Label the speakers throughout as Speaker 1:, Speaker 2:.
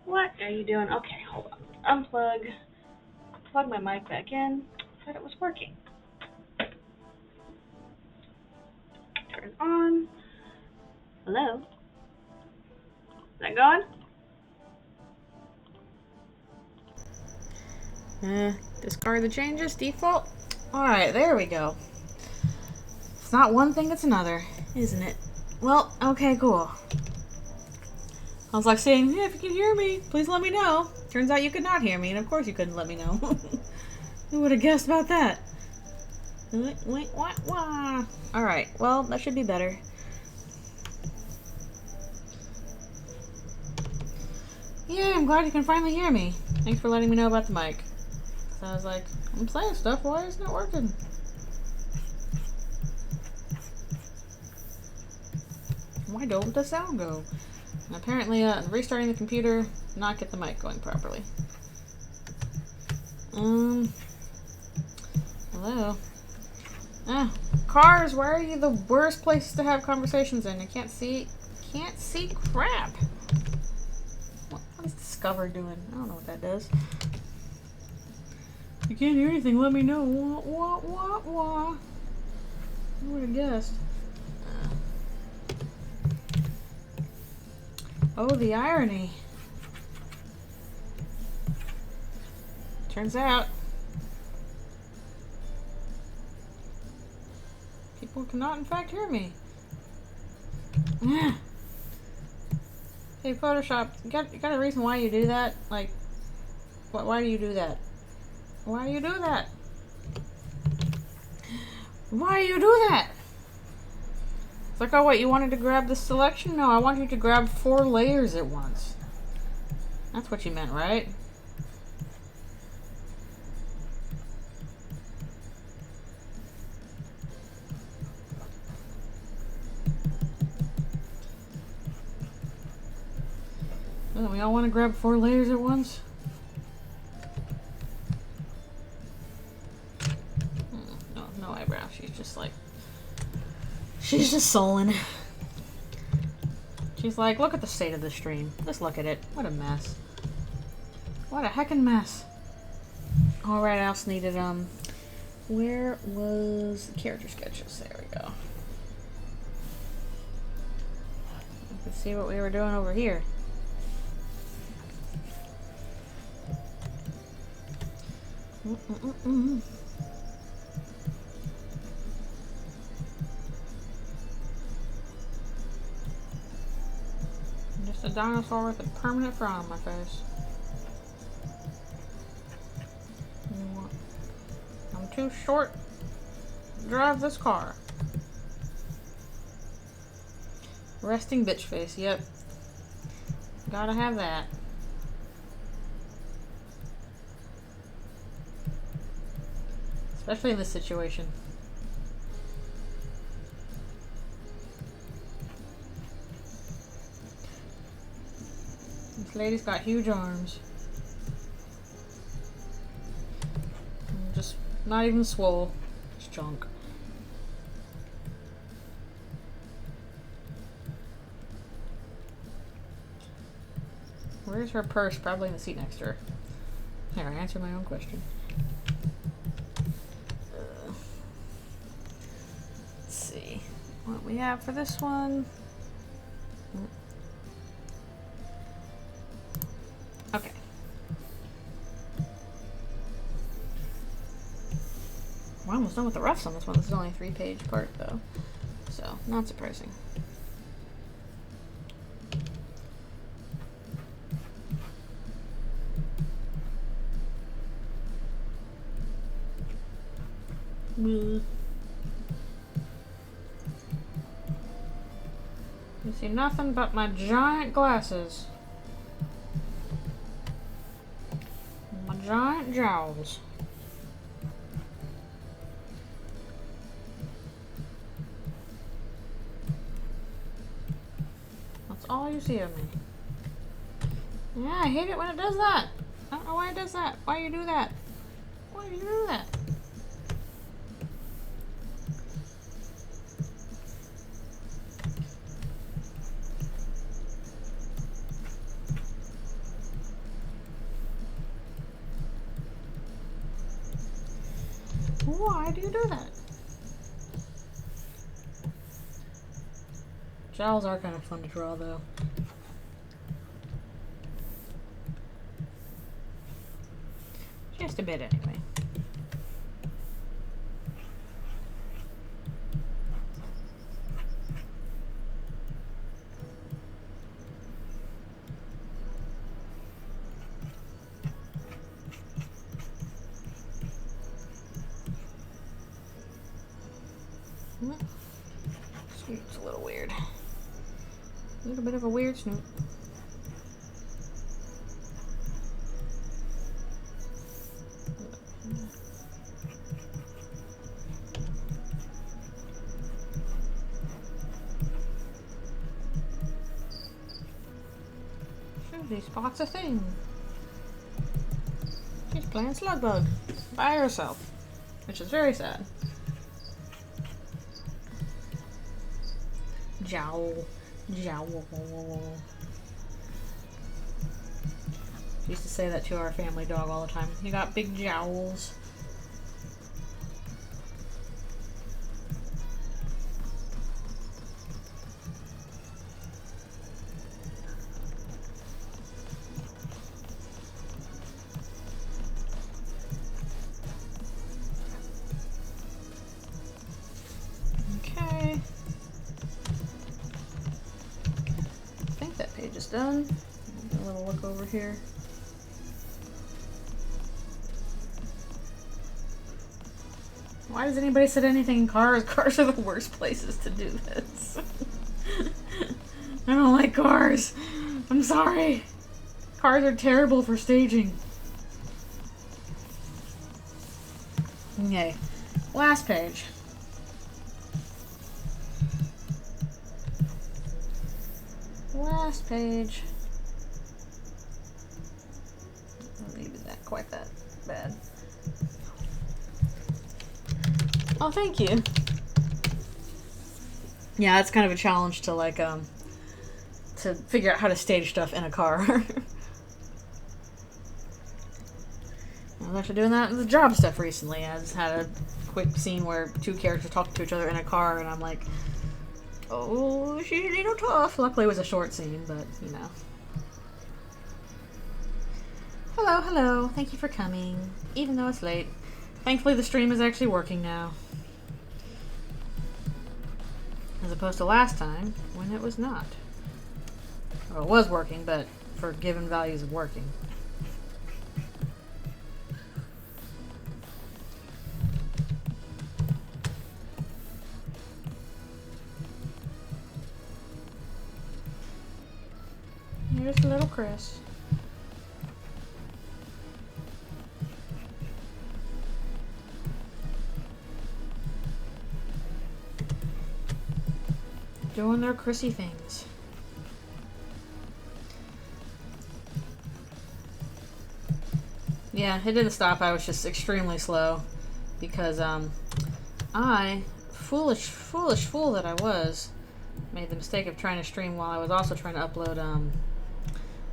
Speaker 1: What are you doing? Okay, hold on. Unplug. Plug my mic back in. Said it was working. Turn on. Hello? Is that going? Discard the changes. Default. Alright, there we go. It's not one thing, it's another, isn't it? Well, okay, cool. I was like saying, hey, if you can hear me, please let me know. Turns out you could not hear me, and of course you couldn't let me know. Who would have guessed about that? Alright, well, that should be better. Yeah, I'm glad you can finally hear me. Thanks for letting me know about the mic. So I was like, I'm saying stuff, why isn't it working? Why don't the sound go? And apparently, restarting the computer did not get the mic going properly. Hello? Cars, why are you the worst places to have conversations in? I can't see crap. What is Discover doing? I don't know what that does. If you can't hear anything, let me know. Wah. I would have guessed. Oh, the irony. Turns out people cannot in fact hear me. Hey, Photoshop, you got a reason why you do that? Like, why do you do that? Why do you do that? Why do you do that? It's like, oh, what, you wanted to grab the selection? No, I want you to grab 4 layers at once. That's what you meant, right? Don't we all want to grab 4 layers at once? No eyebrow. She's just like... She's just sullen. She's like, look at the state of the stream. Just look at it. What a mess. What a heckin' mess. Alright, I also needed, where was the character sketches? There we go. Let's see what we were doing over here. Just a dinosaur with a permanent frown on my face. I'm too short to drive this car. Resting bitch face, yep. Gotta have that. Especially in this situation. This lady's got huge arms. Just not even swole. Just junk. Where's her purse? Probably in the seat next to her. Here, I answered my own question. Let's see what we have for this one. Okay. We're almost done with the roughs on this one. This is only a 3-page part, though. So, not surprising. You see nothing but my giant glasses. My giant jowls. That's all you see of me. Yeah, I hate it when it does that. I don't know why it does that. Why do you do that? Why do you do that? Why do you do that? Jowls are kind of fun to draw, though. Just a bit, anyway. Snoot's a little weird. A little bit of a weird snoot. She spots a thing. She's playing Slugbug by herself, which is very sad. Jowl. Jowl. We used to say that to our family dog all the time. You got big jowls. Okay. I think that page is done. A little look over here. Why does anybody set anything in cars? Cars are the worst places to do this. I don't like cars. I'm sorry. Cars are terrible for staging. Okay. Last page. Last page. Maybe not quite that bad. Oh, thank you. Yeah, it's kind of a challenge to like to figure out how to stage stuff in a car. I was actually doing that in the job stuff recently. I just had a quick scene where two characters talk to each other in a car, and I'm like, oh, she's a little tough. Luckily, it was a short scene, but you know. Hello, hello. Thank you for coming, even though it's late. Thankfully, the stream is actually working now. As opposed to last time, when it was not. Well, it was working, but for given values of working. Here's little Chris. Doing their Chrissy things. Yeah, it didn't stop. I was just extremely slow because I, foolish fool that I was, made the mistake of trying to stream while I was also trying to upload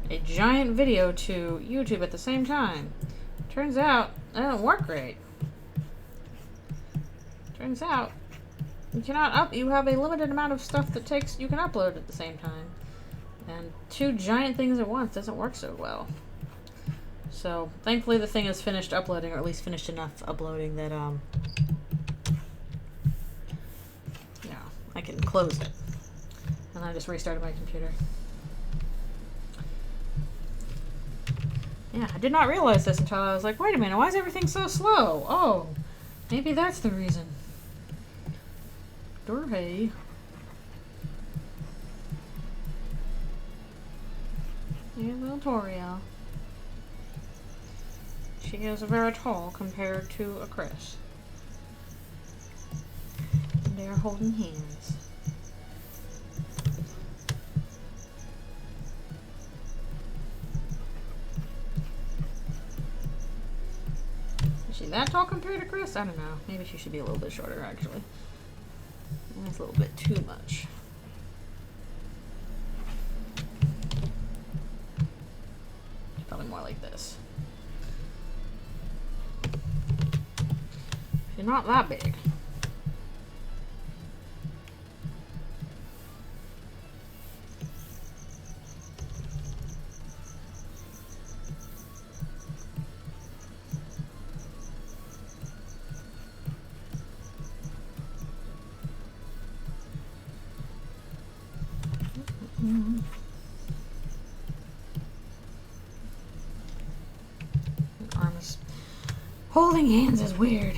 Speaker 1: a giant video to YouTube at the same time. Turns out that didn't work great. Turns out you have a limited amount of stuff that you can upload at the same time. And two giant things at once doesn't work so well. So, thankfully the thing is finished uploading, or at least finished enough uploading that, yeah, I can close it. And I just restarted my computer. Yeah, I did not realize this until I was like, wait a minute, why is everything so slow? Oh, maybe that's the reason. Hey. Here's little Toriel. She is very tall compared to a Chris. And they are holding hands. Is she that tall compared to Chris? I don't know. Maybe she should be a little bit shorter, actually. That's a little bit too much. Probably more like this. You're not that big. Arms. Holding hands is weird.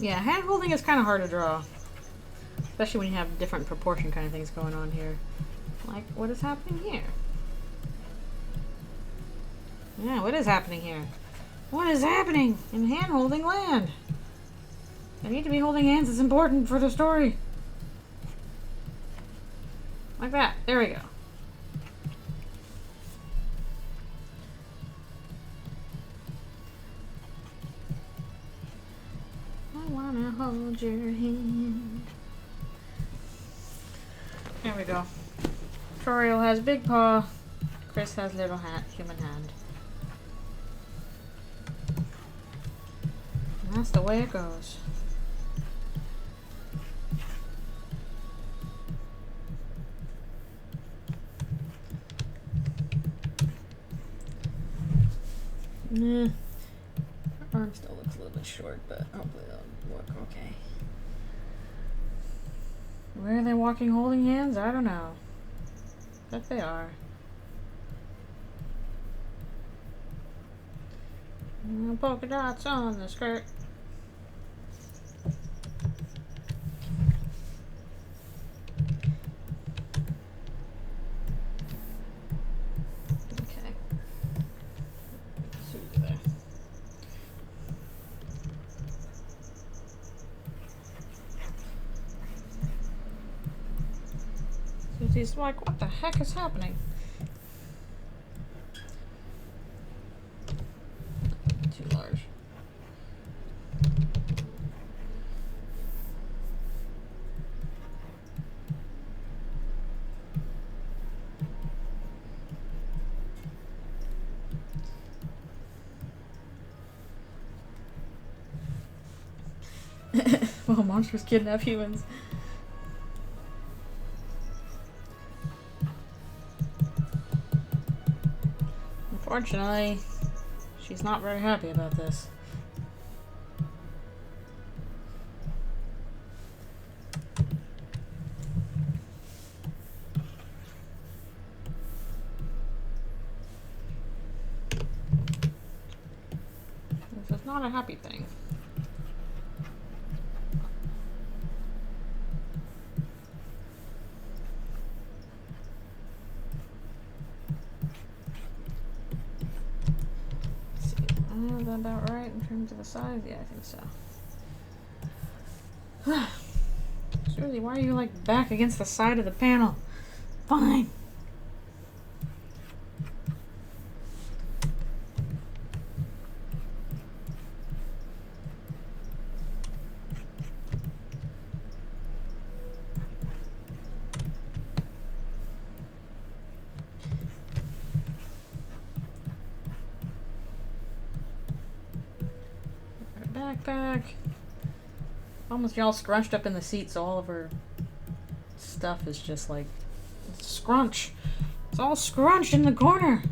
Speaker 1: Yeah, hand holding is kind of hard to draw. Especially when you have different proportion kind of things going on here. Like, what is happening here? Yeah, what is happening here? What is happening in hand holding land? I need to be holding hands, it's important for the story. Like that, there we go. I wanna hold your hand. There we go. Toriel has big paw. Chris has little human hand. And that's the way it goes. Nah. Her arm still looks a little bit short, but hopefully it'll work okay. Where are they walking holding hands? I don't know. But they are. Polka dots on the skirt. Okay. See you there. Susie's like, what the heck is happening? Too large. Well, monsters kidnap humans. Unfortunately, she's not very happy about this. This is not a happy thing. Is that about right in terms of the size? Yeah, I think so. Susie, why are you like back against the side of the panel? Fine. Backpack. Almost y'all scrunched up in the seat, so all of her stuff is just like scrunch. It's all scrunched in the corner.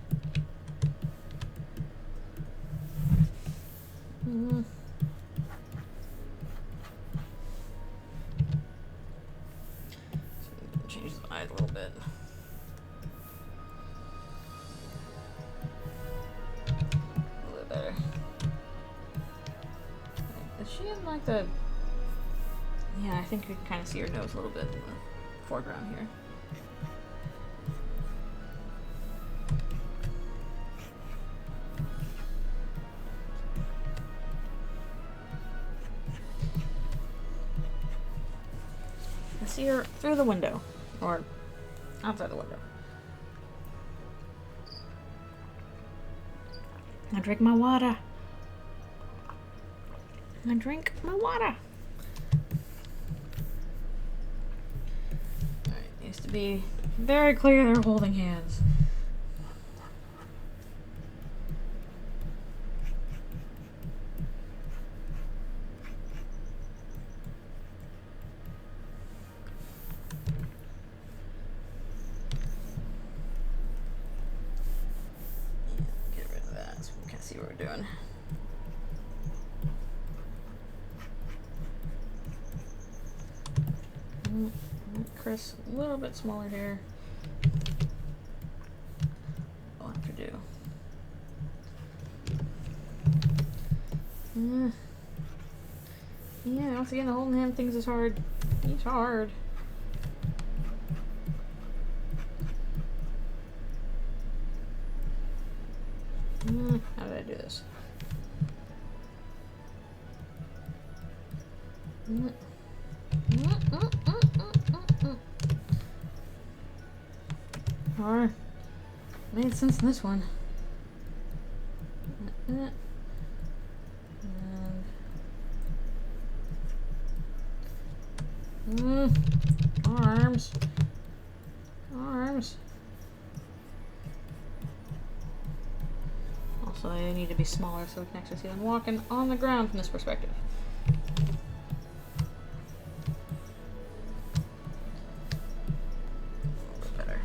Speaker 1: Change the eyes a little bit. A little bit better. Is she in like the... Yeah, I think you can kind of see her nose a little bit in the foreground here. I see her through the window, or outside the window. I drink my water. I drink my water. Alright, needs to be very clear they're holding hands. Get rid of that so we can see what we're doing. Chris, a little bit smaller here. I'll have to do. Yeah, once again, the holding hand things is hard. It's hard. How did I do this? Alright. Made sense in this one. Arms. Arms. Also, they need to be smaller so we can actually see them walking on the ground from this perspective. A little bit better.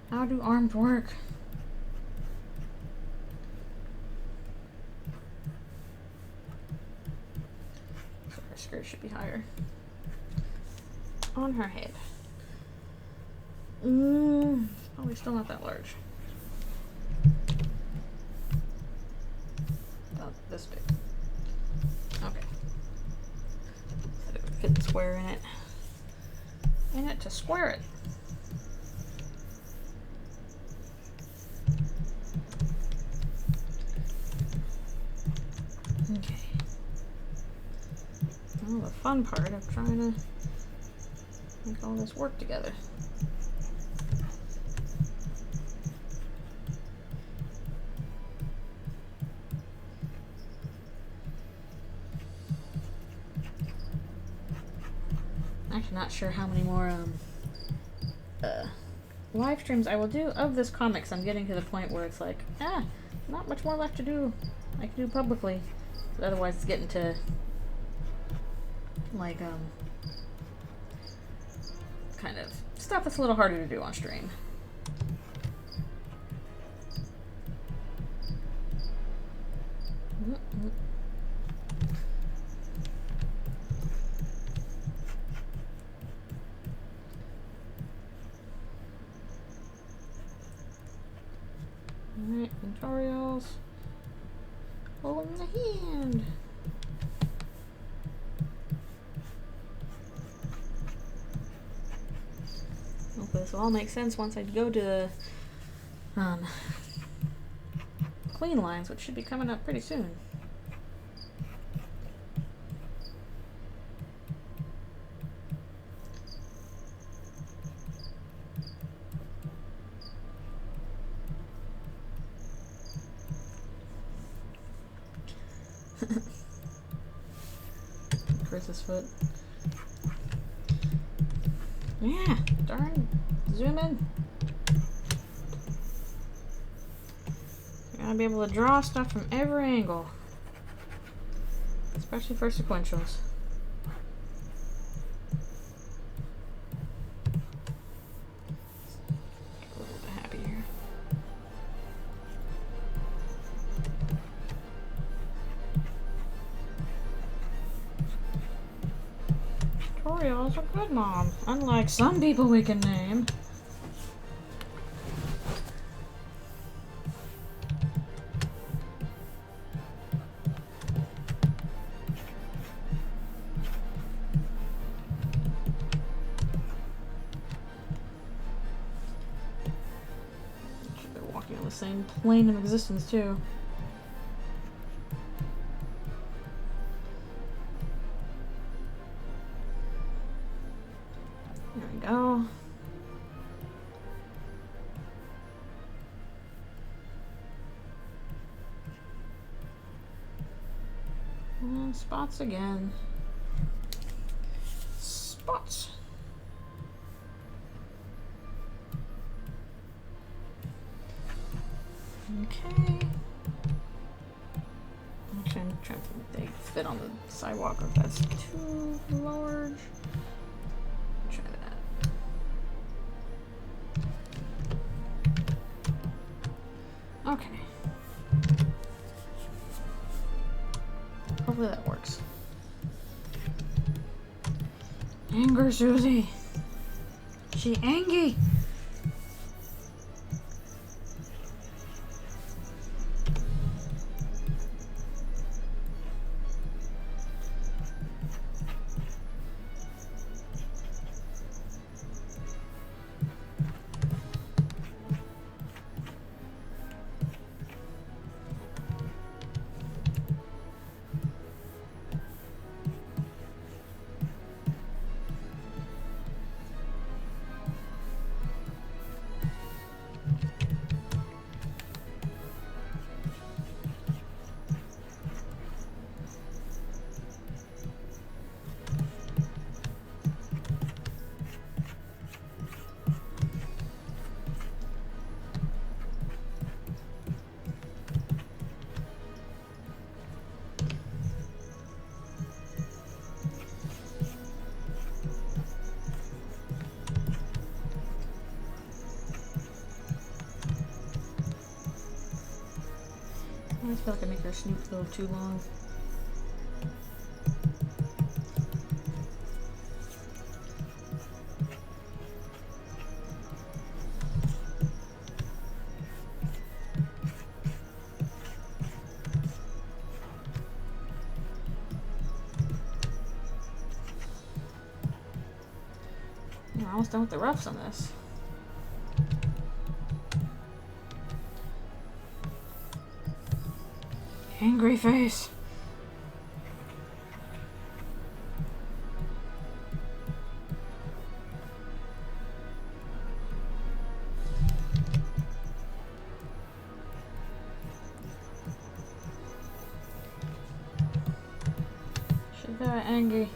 Speaker 1: How do arms work? So her skirt should be higher on her head. Probably still not that large. About this big. Okay. So it would fit the square in it. In it to square it. Okay. Well, the fun part of trying to make all this work together. Actually, not sure how many more live streams I will do of this comic. 'Cause I'm getting to the point where it's like, not much more left to do. I can do publicly, but otherwise it's getting to like kind of stuff that's a little harder to do on stream. Alright, tutorials. Holding the hand. Hopefully this will all make sense once I go to the clean lines, which should be coming up pretty soon. Chris's foot. Yeah, darn. Zoom in. You gotta be able to draw stuff from every angle. Especially for sequentials. A little bit happier. Tutorials are good, Mom. Unlike some people we can name. the same plane of existence, too. There we go. And spots again. Spots. Okay. Actually, I'm trying to think if they fit on the sidewalk or if that's too large. Try that. Okay. Hopefully that works. Anger Susie. She angry. I just feel like I make her snoop a little too long. I'm almost done with the roughs on this. Angry face. She's very angry.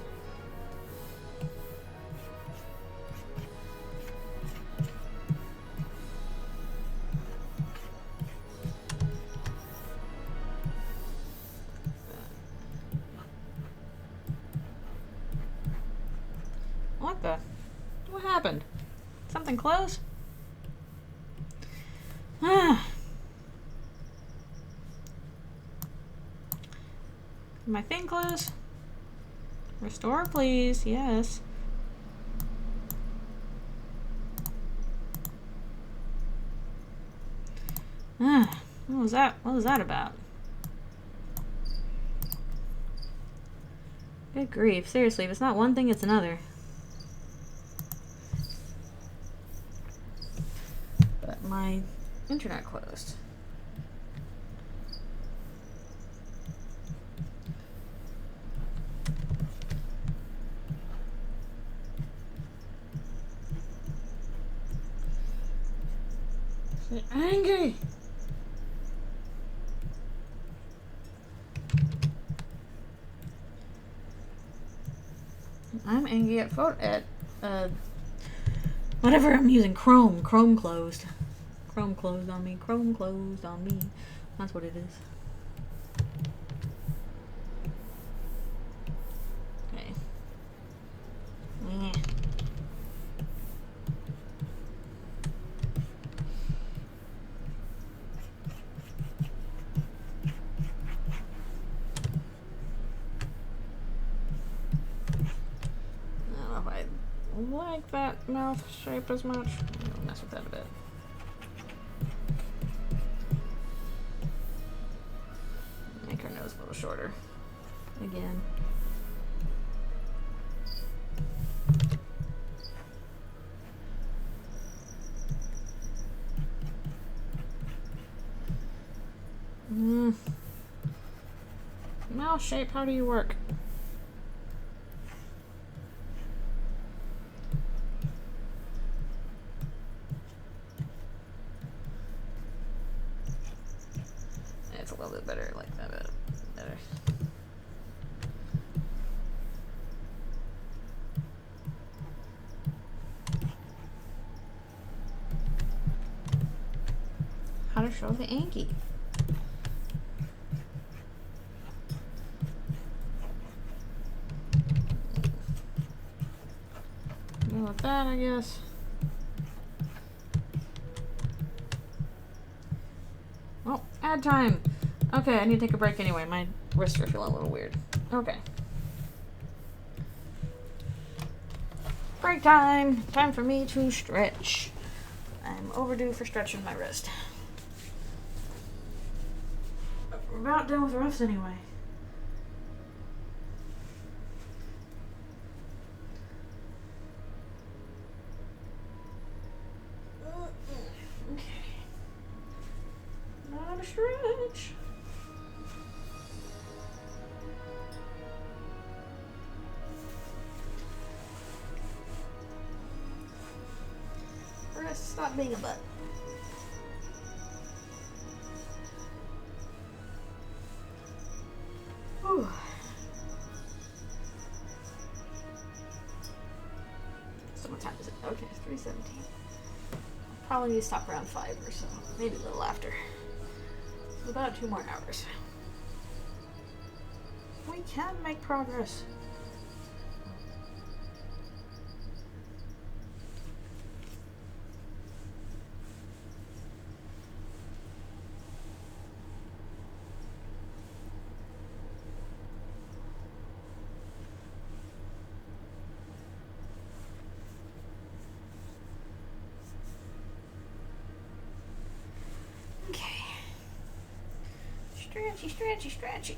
Speaker 1: What the? What happened? Something close? Ah. My thing close? Restore, please. Yes. Ah. What was that? What was that about? Good grief. Seriously, if it's not one thing, it's another. But my internet closed. She's angry. I'm angry at whatever I'm using. Chrome closed. Chrome closed on me. Chrome closed on me. That's what it is. Okay. Yeah. Like that mouth shape as much. I'll mess with that a bit. Make her nose a little shorter. Again. Mouse shape, how do you work? It's a little bit better like that, better. How to show the Anki. Go with that, I guess. Oh, ad time. Okay, I need to take a break anyway. My wrists are feeling a little weird. Okay. Break time. Time for me to stretch. I'm overdue for stretching my wrist. We're about done with roughs anyway. Okay. Not a stretch. Wrist, stop being a butt. Whew. So what time is it? Okay, it's 3:17. Probably need to stop around 5 or so. Maybe a little after. So about 2 more hours. We can make progress. Okay. Stretchy, stretchy, stretchy.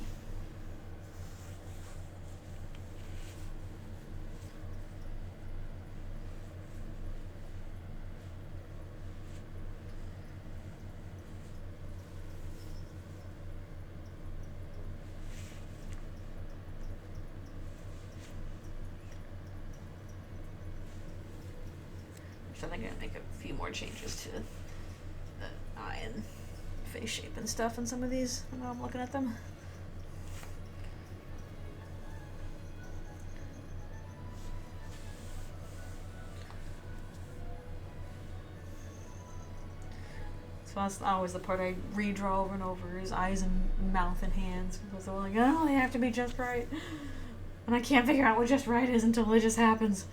Speaker 1: So I think I'm gonna make a few more changes to the eye and face shape and stuff in some of these when I'm looking at them. So that's always the part I redraw over and over, is eyes and mouth and hands, because they're like, oh, they have to be just right. And I can't figure out what just right is until it just happens.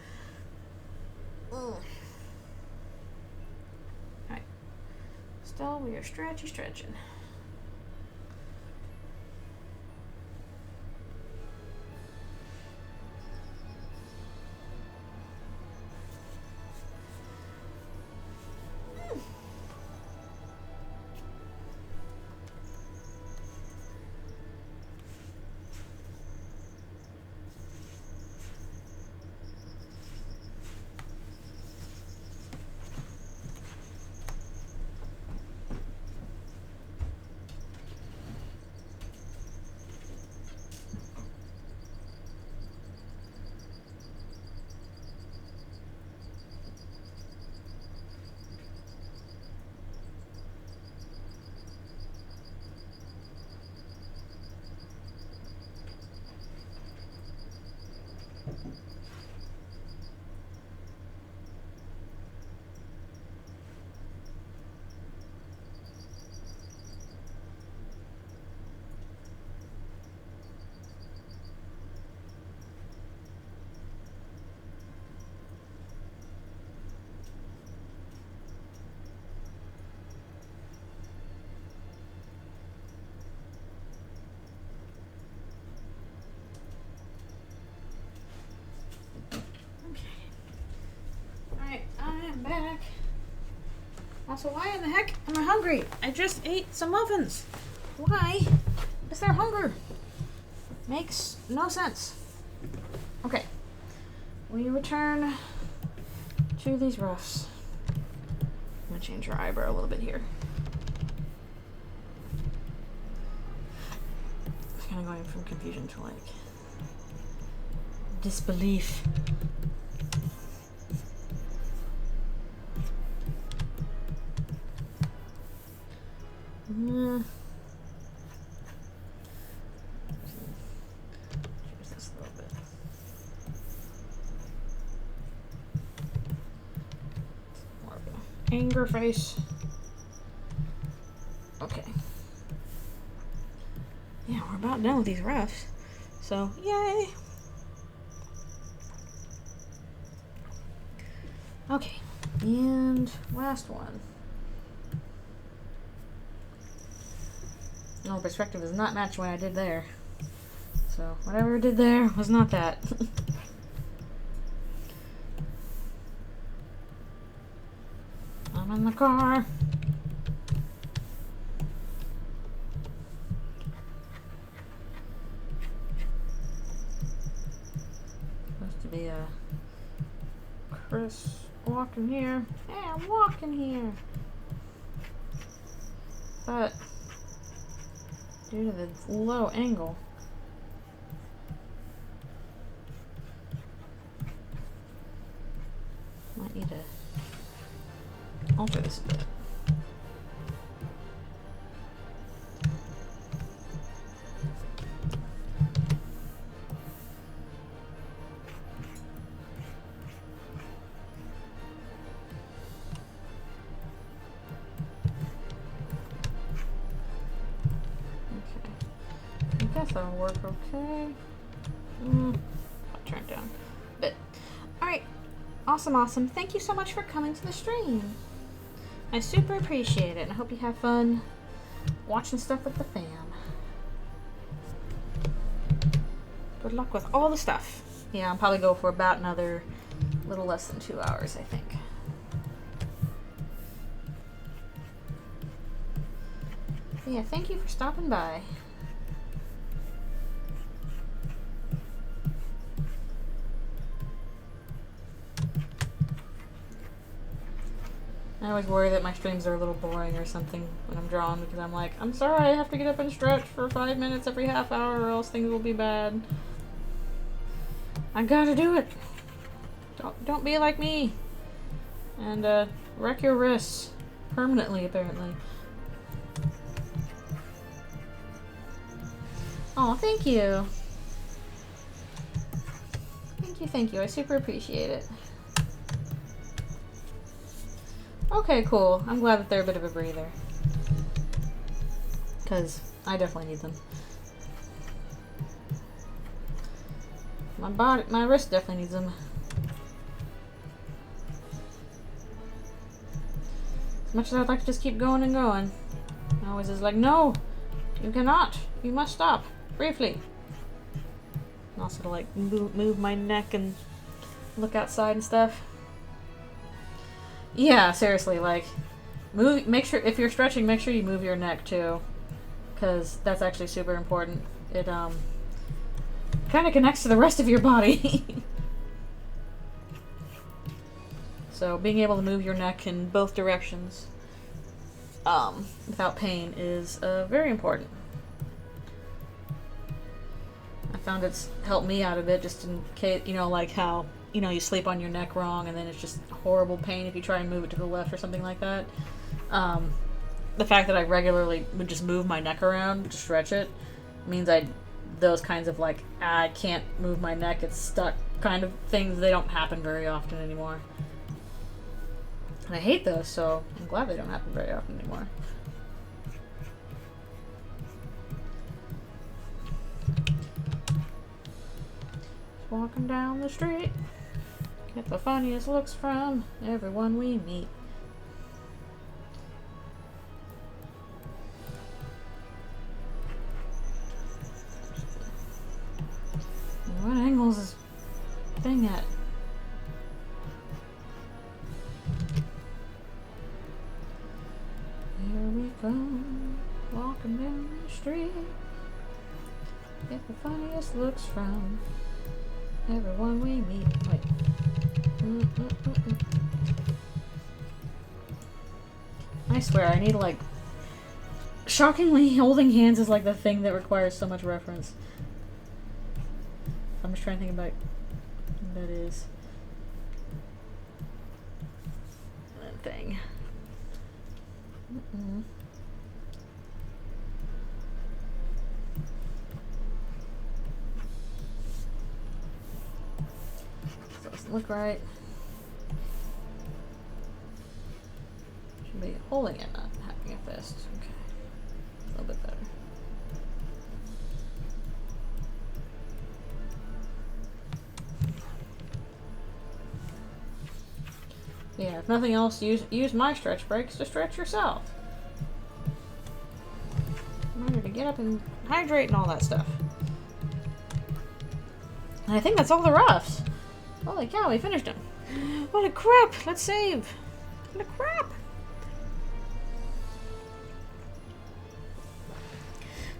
Speaker 1: Alright. Still, we are stretching. Back. Also, why in the heck am I hungry? I just ate some muffins. Why is there hunger? Makes no sense. Okay. We return to these roughs. I'm gonna change her eyebrow a little bit here. kind of going from confusion to like disbelief. Choose this a little bit. More of an anger face. Okay. Yeah, we're about done with these roughs. So, yay! Okay, and last one. No, perspective does not match what I did there. So, whatever I did there was not that. I'm in the car. Supposed to be a Chris walking here. Hey, I'm walking here. But due to the low angle, might need to alter this a bit. That'll work okay. I'll turn it down a bit. Alright. Awesome. Thank you so much for coming to the stream. I super appreciate it, and I hope you have fun watching stuff with the fam. Good luck with all the stuff. Yeah, I'll probably go for about another little less than 2 hours, I think. So yeah, thank you for stopping by. I always worry that my streams are a little boring or something when I'm drawing, because I'm like, I'm sorry, I have to get up and stretch for 5 minutes every half hour or else things will be bad. I gotta do it. Don't be like me. And wreck your wrists. Permanently, apparently. Oh, thank you. Thank you. I super appreciate it. Okay, cool. I'm glad that they're a bit of a breather. Because I definitely need them. My wrist definitely needs them. As much as I'd like to just keep going and going, I always is like, no, you cannot. You must stop. Briefly. And also to like move my neck and look outside and stuff. Yeah, seriously, like, make sure, if you're stretching, make sure you move your neck, too. Because that's actually super important. It, kind of connects to the rest of your body. So, being able to move your neck in both directions, without pain is, very important. I found it's helped me out a bit, just in case, you know, like how, you know, you sleep on your neck wrong and then it's just horrible pain if you try and move it to the left or something like that. The fact that I regularly would just move my neck around to stretch it means those kinds of like, I can't move my neck, it's stuck kind of things, they don't happen very often anymore. And I hate those, so I'm glad they don't happen very often anymore. Walking down the street, get the funniest looks from everyone we meet. What angle is this thing at? Here we come, walking down the street, get the funniest looks from everyone we meet. Wait. I swear, I need to like Shockingly, holding hands is like the thing that requires so much reference. I'm just trying to think about what that is. That thing. Doesn't look right. Should be holding it, not having a fist. Okay. A little bit better. Yeah, if nothing else, use my stretch breaks to stretch yourself. Remember to get up and hydrate and all that stuff. And I think that's all the roughs. Holy cow, we finished them. What a crap! Let's save. What a crap!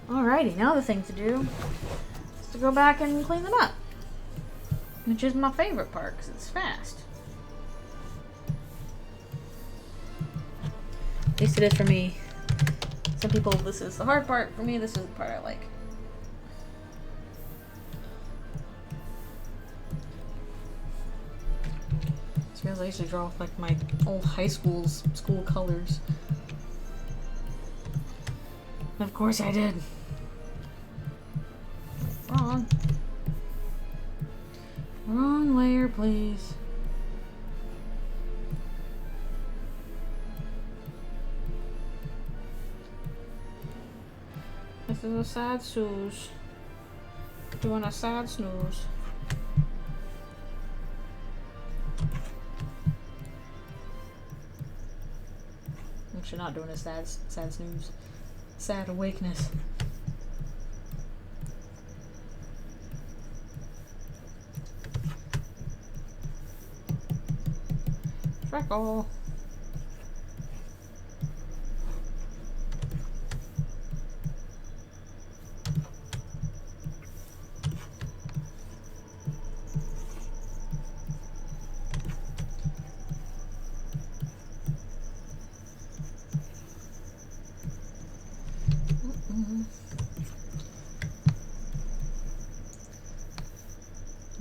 Speaker 1: Alrighty, now the thing to do is to go back and clean them up. Which is my favorite part, because it's fast. At least it is for me. Some people, this is the hard part. For me, this is the part I like. It's because I used to draw like my old high school colors. And of course I did. Wrong. Wrong layer, please. This is a sad snooze. Doing a sad snooze. Actually, not doing a sad snooze. Sad awakeness. Freckle.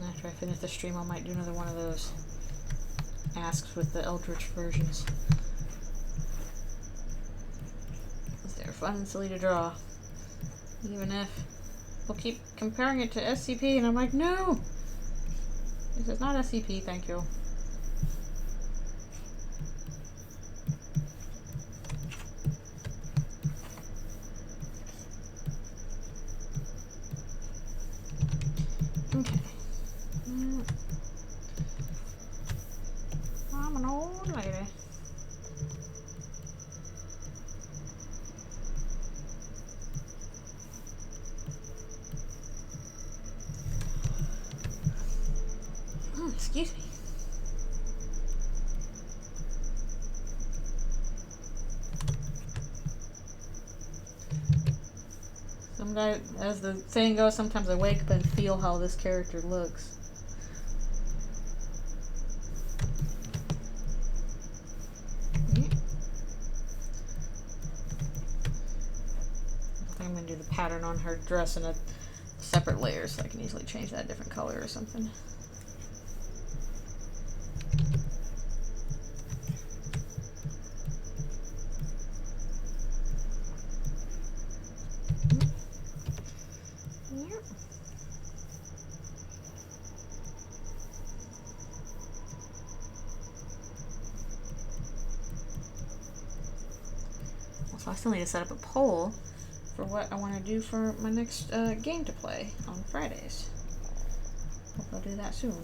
Speaker 1: After I finish the stream, I might do another one of those asks with the Eldritch versions. They're fun and silly to draw. Even if we'll keep comparing it to SCP, and I'm like, no! This is not SCP, thank you. Okay. I'm an old lady. Excuse me. Sometimes, as the saying goes, sometimes I wake up and feel how this character looks. I'm going to do the pattern on her dress in a separate layer so I can easily change that different color or something. So I still need to set up a poll for what I want to do for my next game to play on Fridays. Hope I'll do that soon.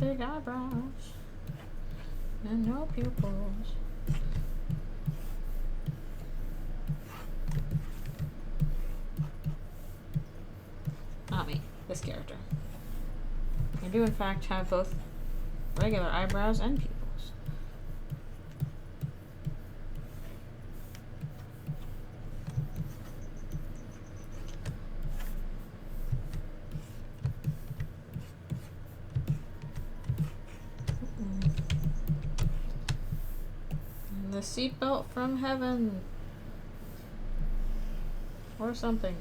Speaker 1: big eyebrows and no pupils. Not me, this character. I do in fact have both regular eyebrows and pupils. The seatbelt from heaven. Or something.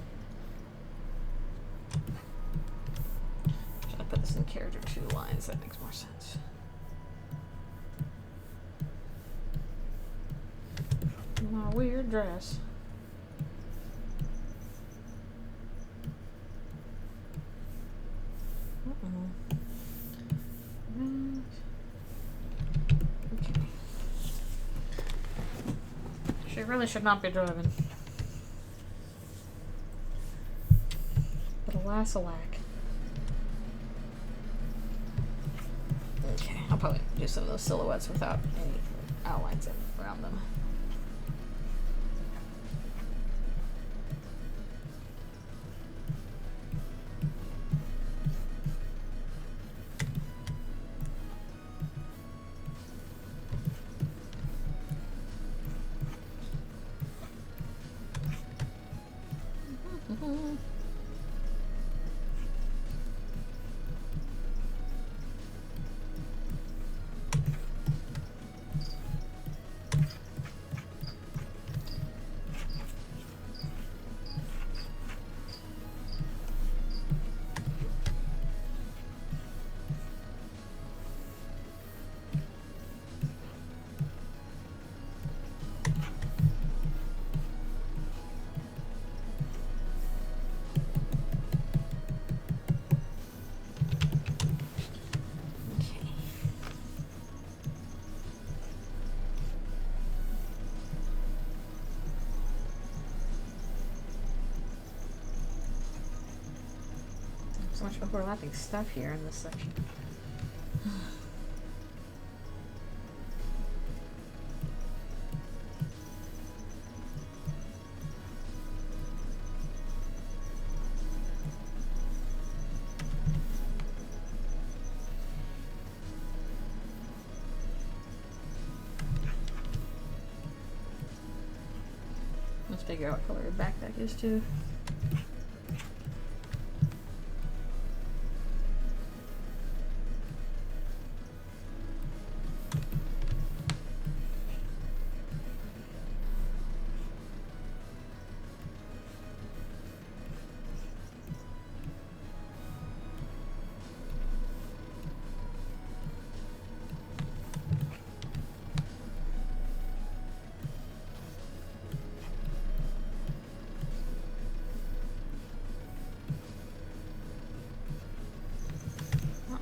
Speaker 1: Should I put this in character 2 lines? That makes more sense. My weird dress. Okay. She really should not be driving. But alas, alack. Okay, I'll probably do some of those silhouettes without any outlines around them. So much overlapping stuff here in this section. Let's figure out what color your backpack is too.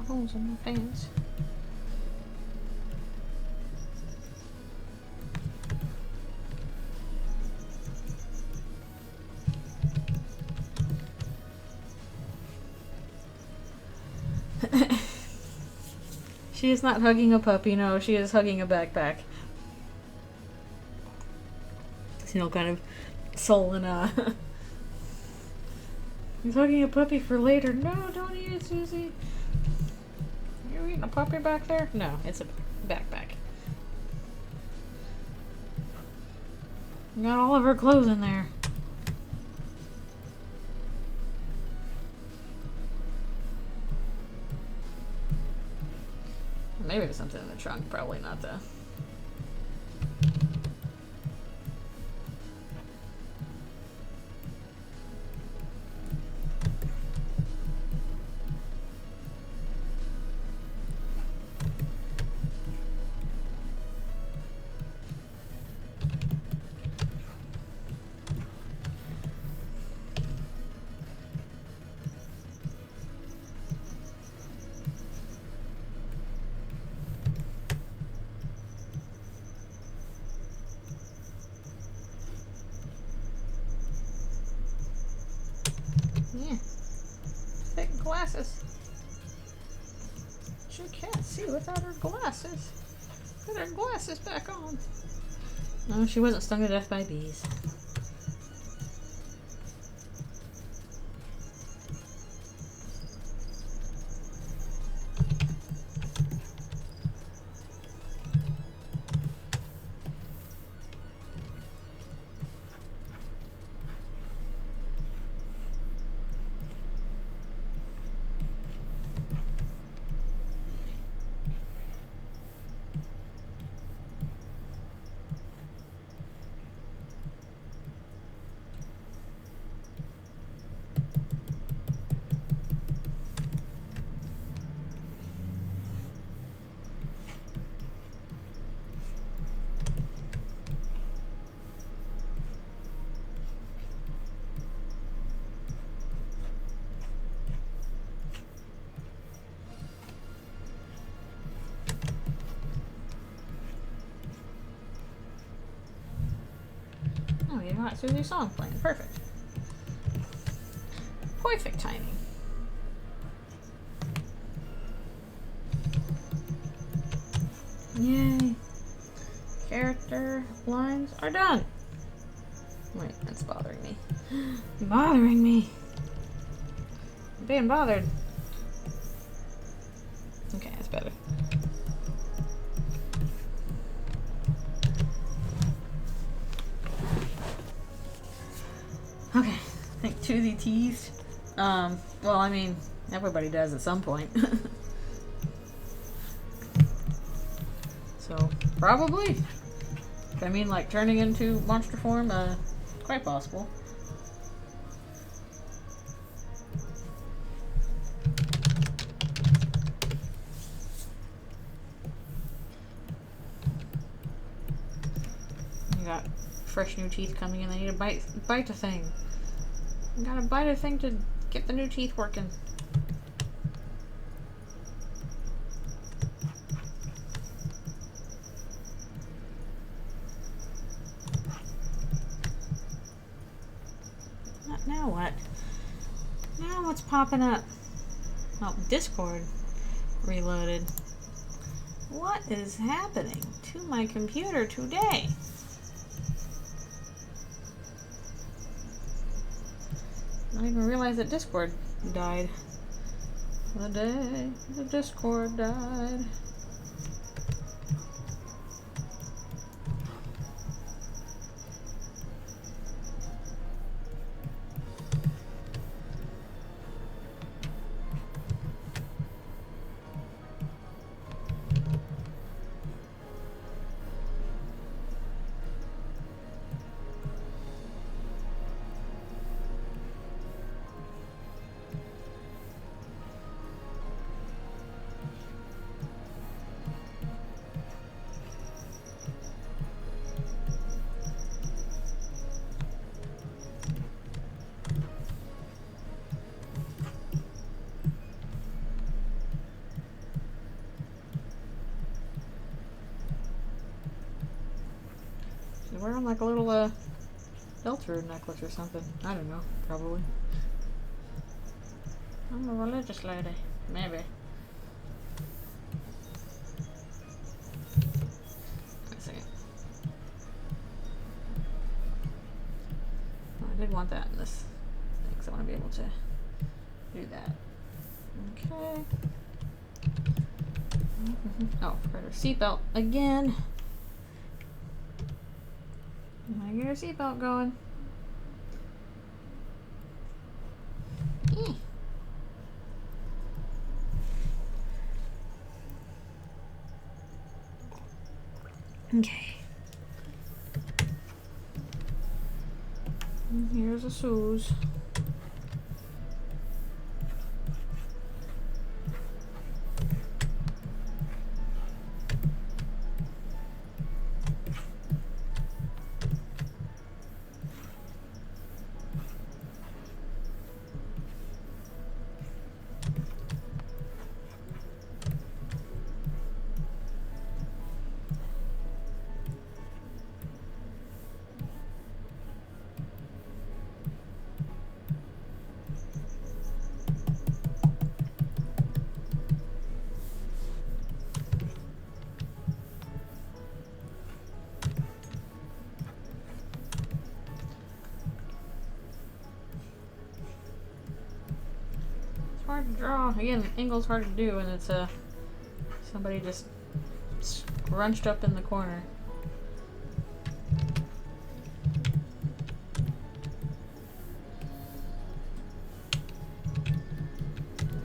Speaker 1: Holes in my pants. She is not hugging a puppy, no, she is hugging a backpack. You know, kind of sullen, He's hugging a puppy for later. No, don't eat it, Susie. You eating a puppy back there? No, it's a backpack. Got all of her clothes in there. Maybe there's something in the trunk, probably not though. Yeah. Thick glasses. She can't see without her glasses. Put her glasses back on. No, she wasn't stung to death by bees. Oh, you got Susie's song playing. Perfect. Perfect timing. Yay. Character lines are done. Wait, that's bothering me. Bothering me. I'm being bothered. Okay, that's better. Okay, I think Toothy teased. Well, I mean, everybody does at some point. So, probably. I mean, like, turning into monster form, quite possible. You got fresh new teeth coming in. I need to bite the thing. You gotta bite a thing to get the new teeth working. Now what? Now what's popping up? Oh, Discord reloaded. What is happening to my computer today? I didn't even realize that Discord died. The day the Discord died. She's wearing like a little filter necklace or something. I don't know, probably. I'm a religious lady. Maybe. Wait a second. Oh, I did want that in this thing, because I want to be able to do that. Okay. Oh, forgot her seatbelt again. I get her seatbelt going. Okay. And here's a Suze. draw. Again, angle's hard to do, and it's somebody just scrunched up in the corner.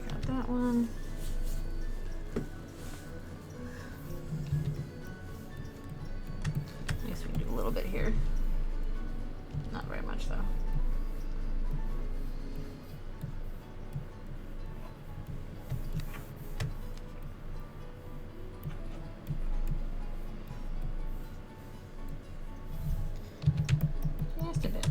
Speaker 1: Got that one. I guess we can do a little bit here. Not very much though. Just a bit.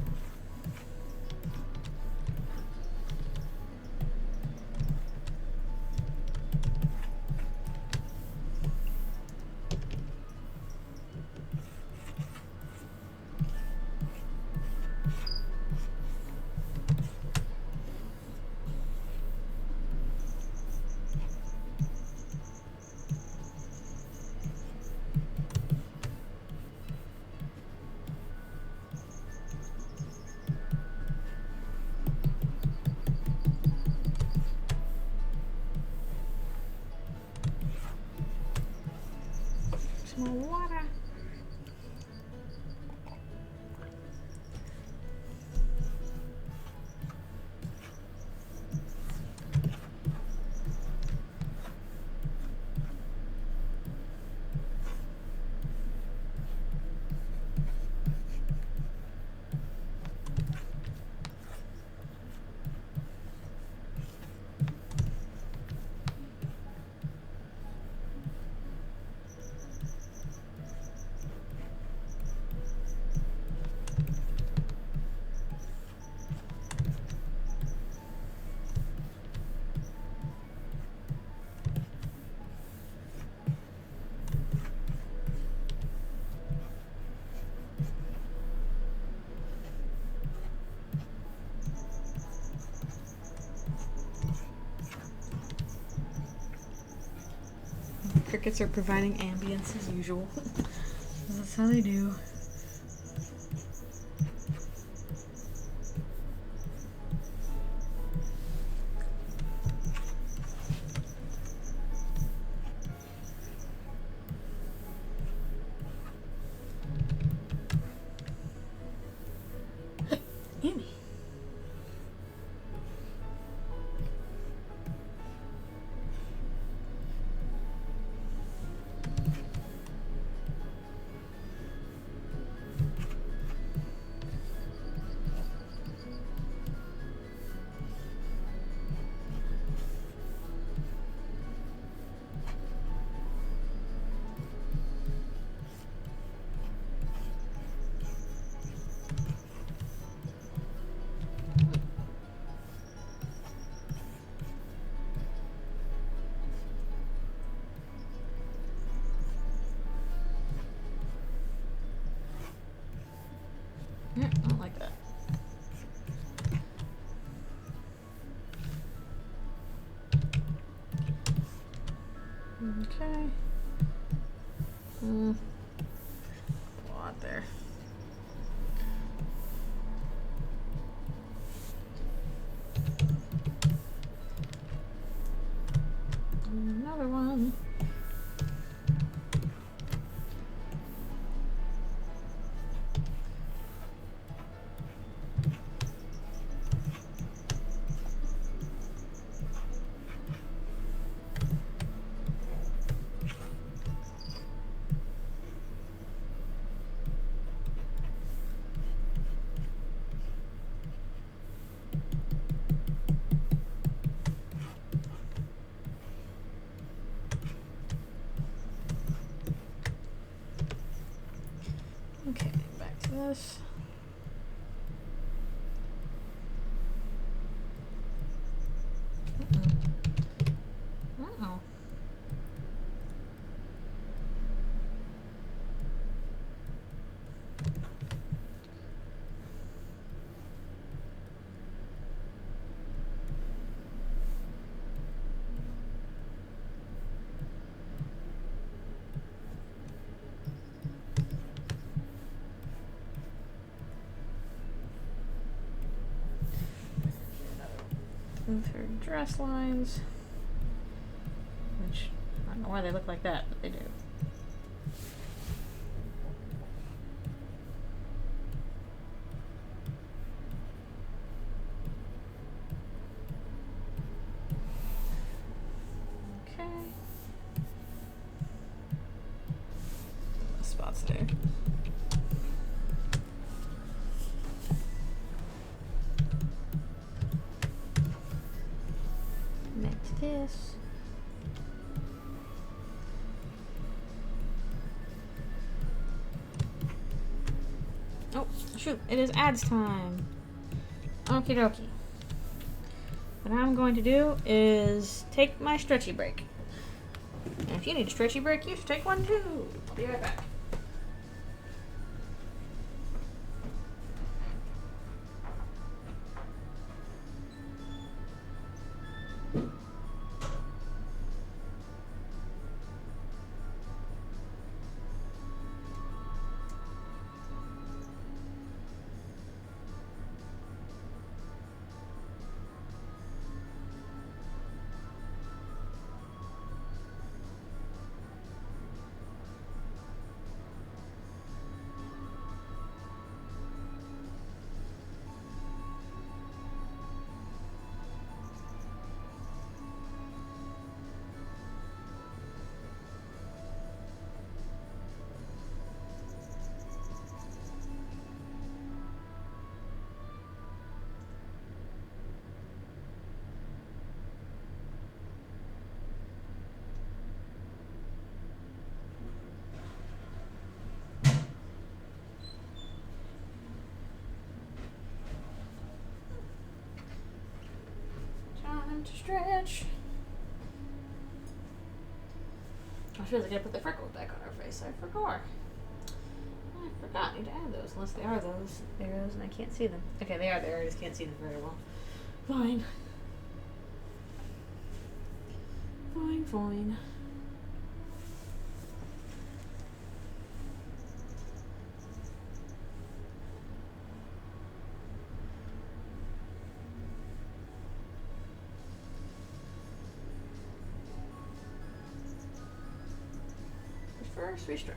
Speaker 1: More water. Crickets are providing ambience as usual. That's how they do. Yummy. I don't like that. Okay. A lot there. Another one. Okay, back to this. Uh-oh. Smooth her dress lines. Which, I don't know why they look like that, but they do. Spots there. Next this. Oh, shoot, it is ads time. Okie dokie. What I'm going to do is take my stretchy break. And if you need a stretchy break, you should take one too. I'll be right back. To stretch. I feel like I put the freckles back on her face. I forgot. I need to add those, unless they are those arrows and I can't see them. Okay, they are there. I just can't see them very well. Fine. Fine. First, we stretch.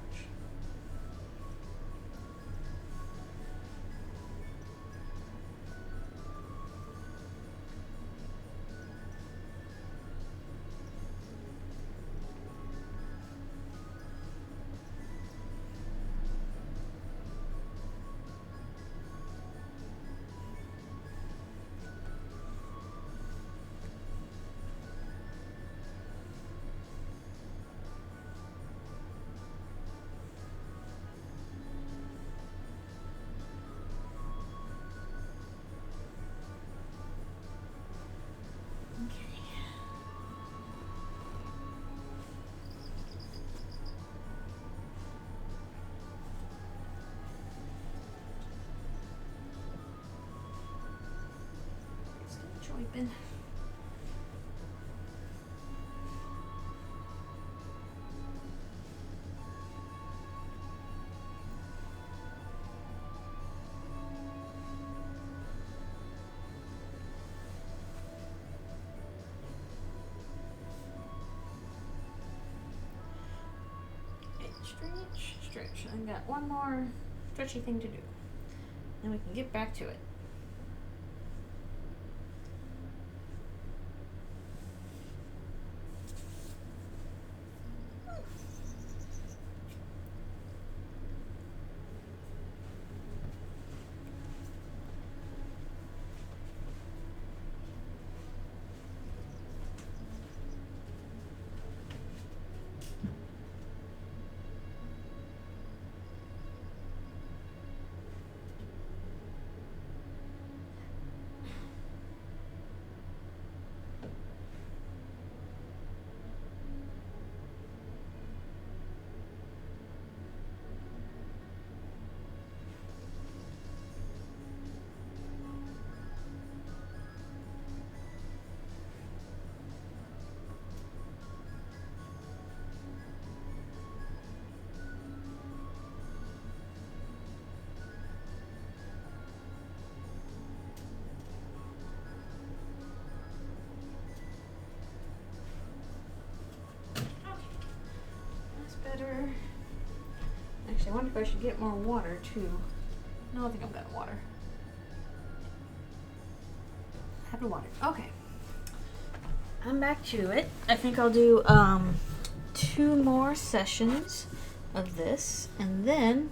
Speaker 1: Wiping. Stretch. I got one more stretchy thing to do. Then we can get back to it. better. Actually, I wonder if I should get more water too. No, I think I'm gonna water. Happy water. Okay. I'm back to it. I think I'll do 2 more sessions of this, and then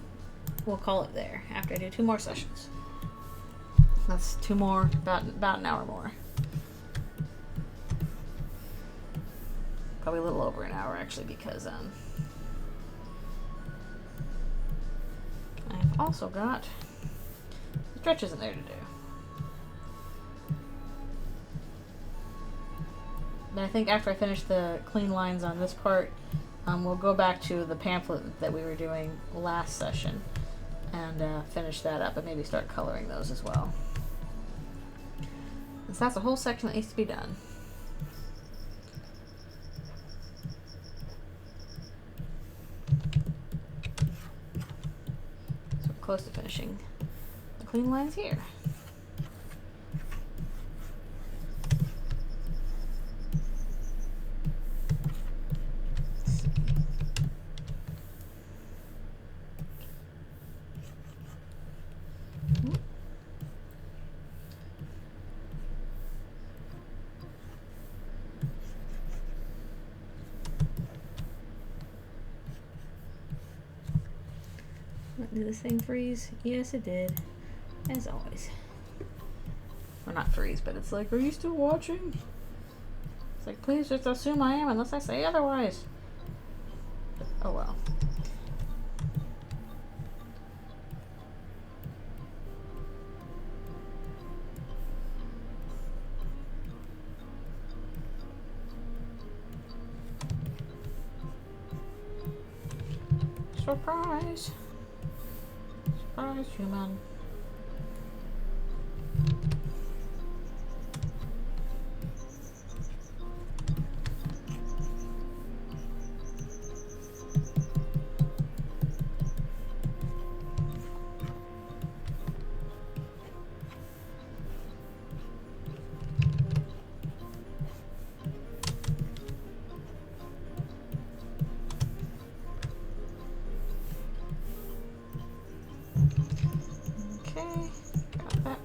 Speaker 1: we'll call it there after I do 2 more sessions. That's 2 more, about an hour more. Probably a little over an hour actually, because I've also got stretches in there to do. But I think after I finish the clean lines on this part, we'll go back to the pamphlet that we were doing last session and finish that up and maybe start coloring those as well. So that's a whole section that needs to be done. So we're close to finishing the clean lines here. Did this thing freeze? Yes, it did. As always. Well, not freeze, but it's like, are you still watching? It's like, please just assume I am unless I say otherwise. But, oh well. Surprise! Surprise, human.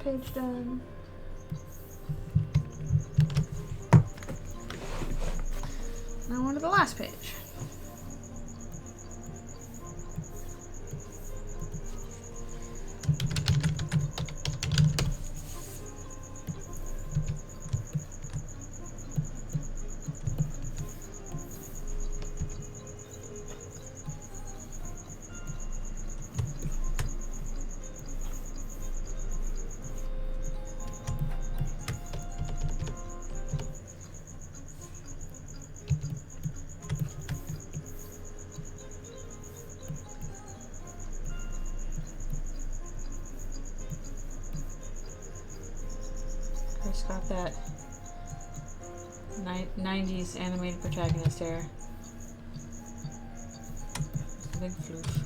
Speaker 1: Page done. Now on to the last page. Got that 90s animated protagonist hair. It's a big floof.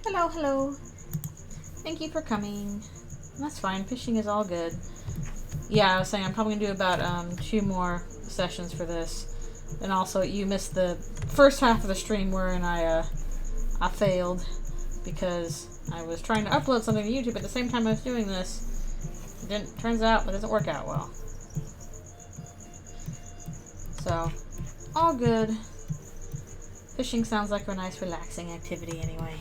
Speaker 1: Hello, hello. Thank you for coming. That's fine. Fishing is all good. Yeah, I was saying I'm probably gonna do about 2 more sessions for this. And also, you missed the first half of the stream wherein I failed because I was trying to upload something to YouTube at the same time I was doing this. Turns out it doesn't work out well. So, all good. Fishing sounds like a nice relaxing activity anyway.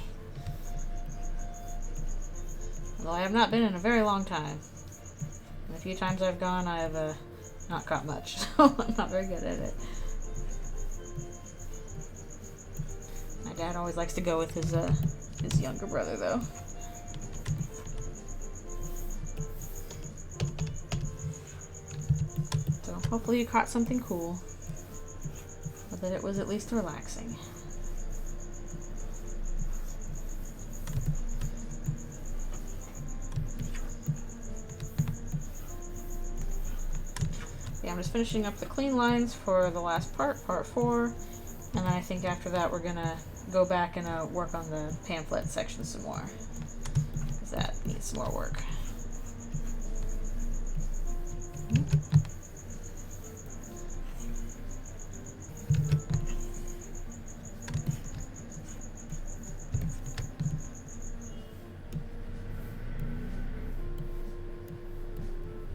Speaker 1: Although I have not been in a very long time. And the few times I've gone, I've not caught much, so I'm not very good at it. My dad always likes to go with his younger brother, though. So hopefully you caught something cool, or that it was at least relaxing. Yeah, I'm just finishing up the clean lines for the last part 4, and then I think after that we're gonna go back and work on the pamphlet section some more, because that needs some more work.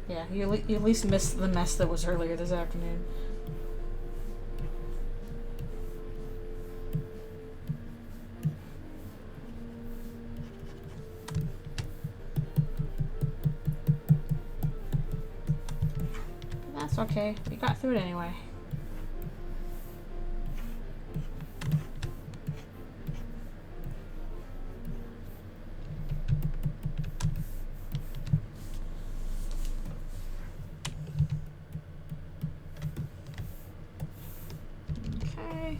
Speaker 1: Yeah, you at least missed the mess that was earlier this afternoon. That's okay. We got through it anyway. Okay.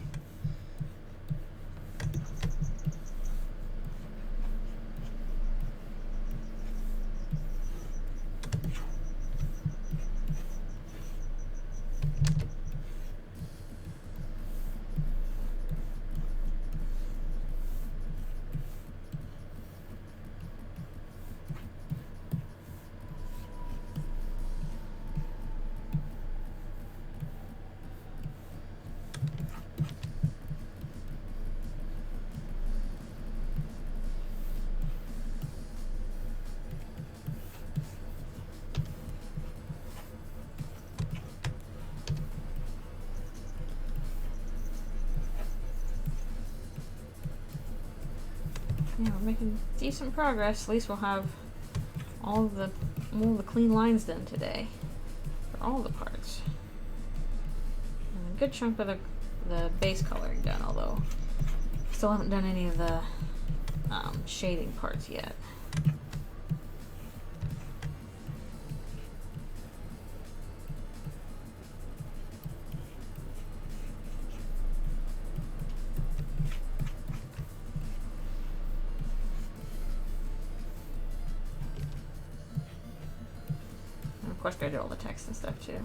Speaker 1: Yeah, we're making decent progress. At least we'll have all the clean lines done today for all the parts. And a good chunk of the base coloring done, although still haven't done any of the shading parts yet. Of course, I did all the text and stuff too.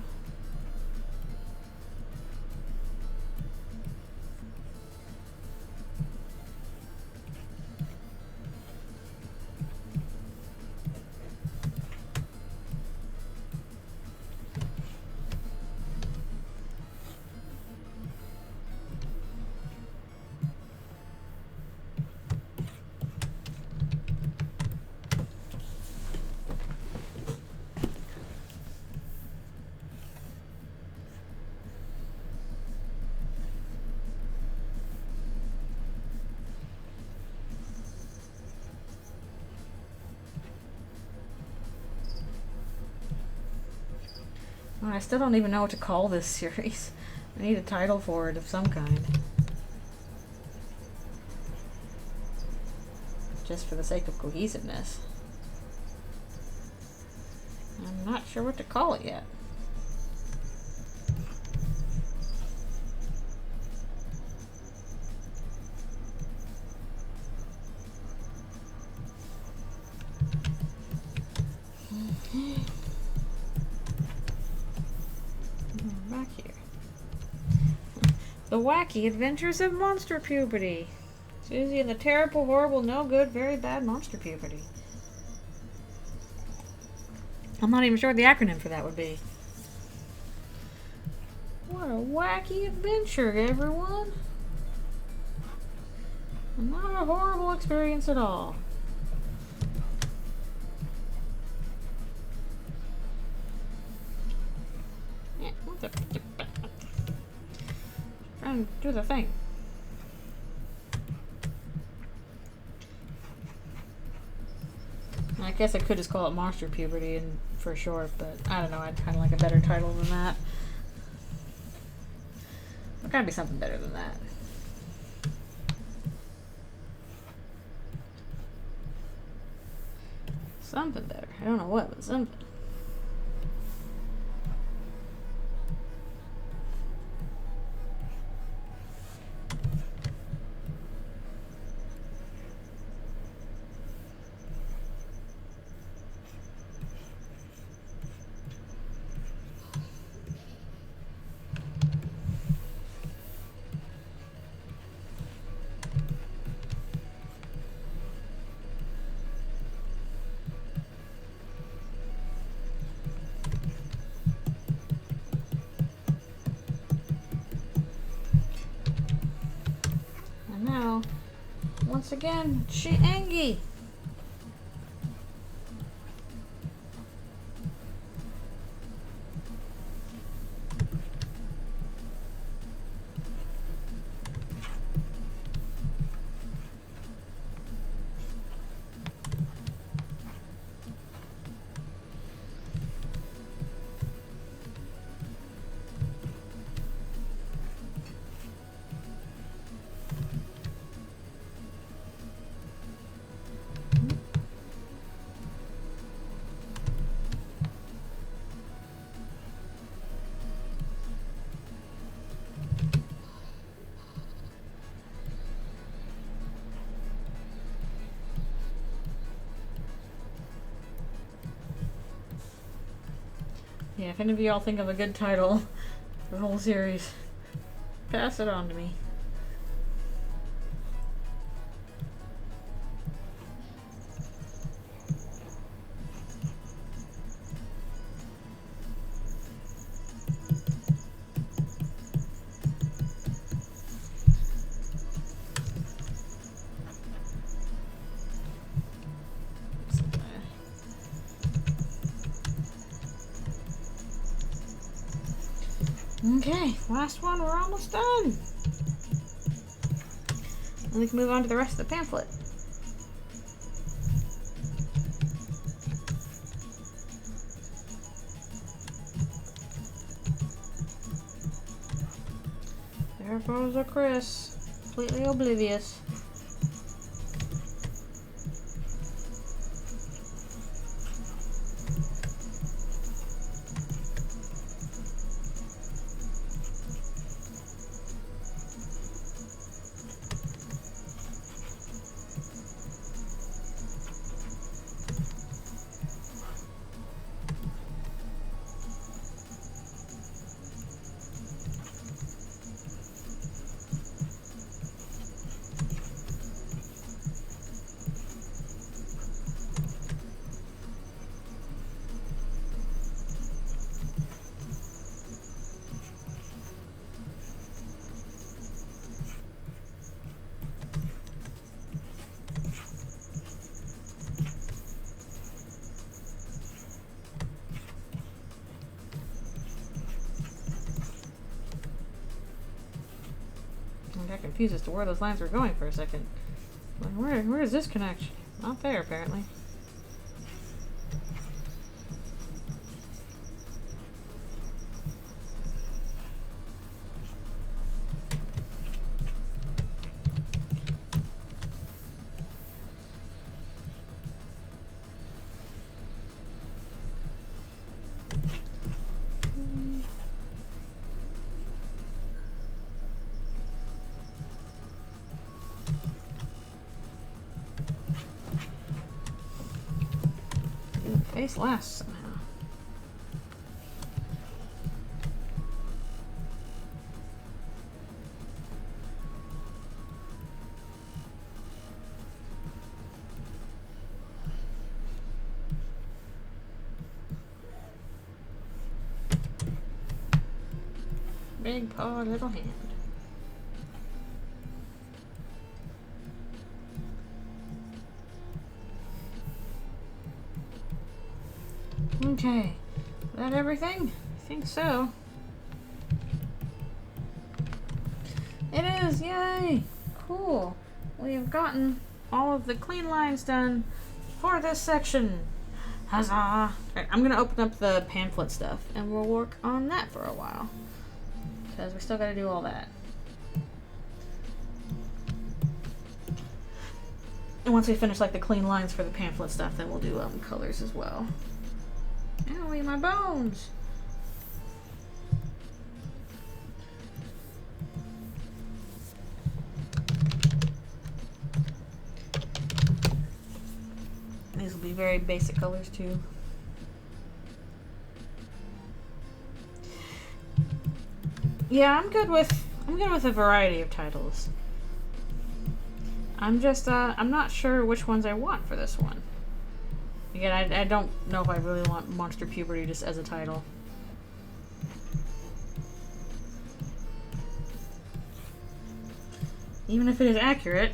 Speaker 1: I still don't even know what to call this series. I need a title for it of some kind. Just for the sake of cohesiveness. I'm not sure what to call it yet. Back here. The Wacky Adventures of Monster Puberty. Susie and the Terrible, Horrible, No Good, Very Bad Monster Puberty. I'm not even sure what the acronym for that would be. What a wacky adventure, everyone. Not a horrible experience at all. Trying to do the thing. I guess I could just call it Monster Puberty and for short, but I don't know. I'd kind of like a better title than that. There's gotta be something better than that. Something better. I don't know what, but something. Now, once again, she Angie. Yeah, if any of y'all think of a good title for the whole series, pass it on to me. Okay, last one, we're almost done. And we can move on to the rest of the pamphlet. There goes a Chris, completely oblivious. I got confused as to where those lines were going for a second. Like, where does this connect? Not there, apparently. Face last somehow. Big paw, little hand. Okay, is that everything? I think so. It is! Yay! Cool. We've gotten all of the clean lines done for this section. Huzzah! Alright, I'm gonna open up the pamphlet stuff and we'll work on that for a while. Because we still gotta do all that. And once we finish like the clean lines for the pamphlet stuff, then we'll do colors as well. Owie, my bones! These will be very basic colors too. Yeah, I'm good with a variety of titles. I'm just I'm not sure which ones I want for this one. Again, I don't know if I really want Monster Puberty just as a title. Even if it is accurate.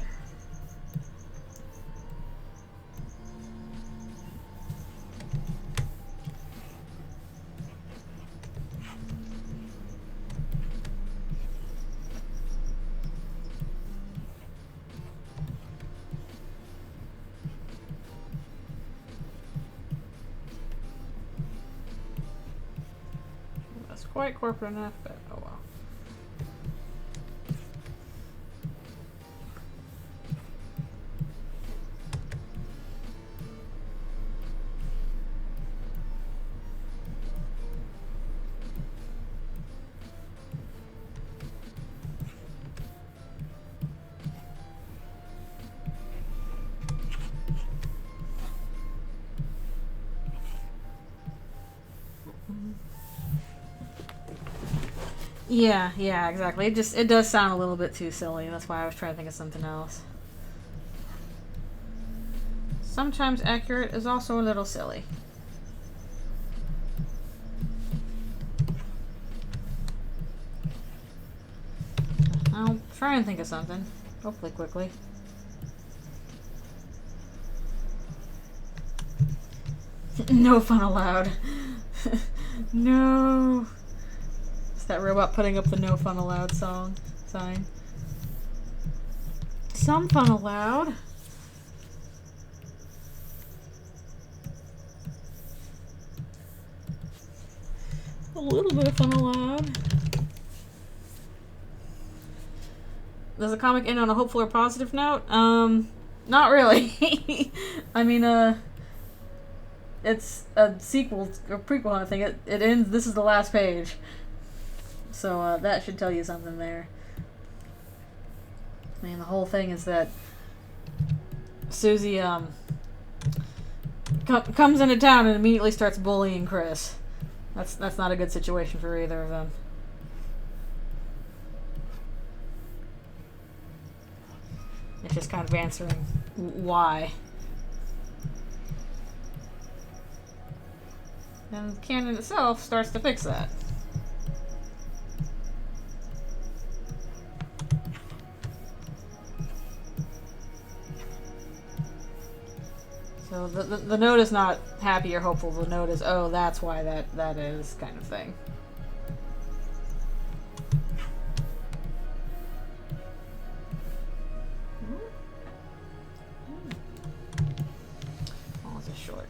Speaker 1: Quite corporate enough, but oh well. Yeah, exactly. It does sound a little bit too silly. That's why I was trying to think of something else. Sometimes accurate is also a little silly. I'll try and think of something. Hopefully quickly. No fun allowed. No. That robot putting up the no fun allowed sign. Some fun allowed. A little bit of fun allowed. Does the comic end on a hopeful or positive note? Not really. I mean, it's a sequel or prequel, I think. It ends, this is the last page. So that should tell you something there. I mean, the whole thing is that Susie comes into town and immediately starts bullying Chris. That's not a good situation for either of them. It's just kind of answering why. And canon itself starts to fix that. So the note is not happy or hopeful. The note is, oh, that's why that is, kind of thing. Oh, it's a short.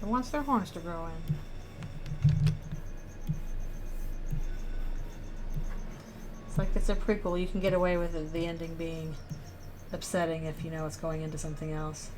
Speaker 1: Who wants their horns to grow in? It's like it's a prequel. You can get away with it, the ending being upsetting if you know it's going into something else.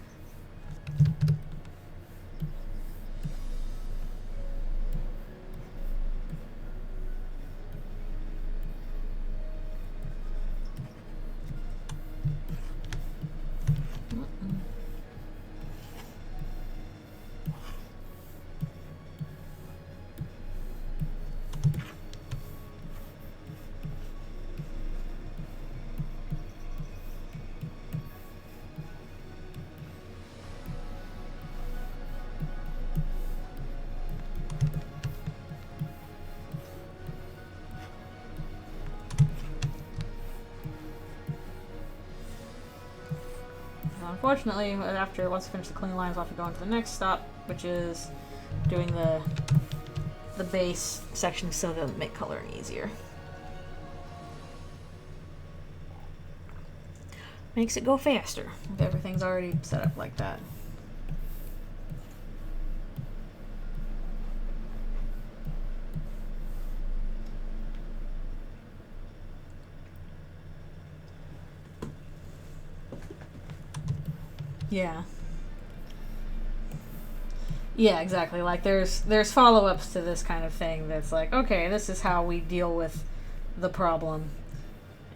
Speaker 1: unfortunately, once I finish the clean lines, I'll have to go on to the next stop, which is doing the base section so that'll make coloring easier. Makes it go faster if everything's already set up like that. Yeah. Yeah, exactly. Like there's follow-ups to this kind of thing that's like, okay, this is how we deal with the problem,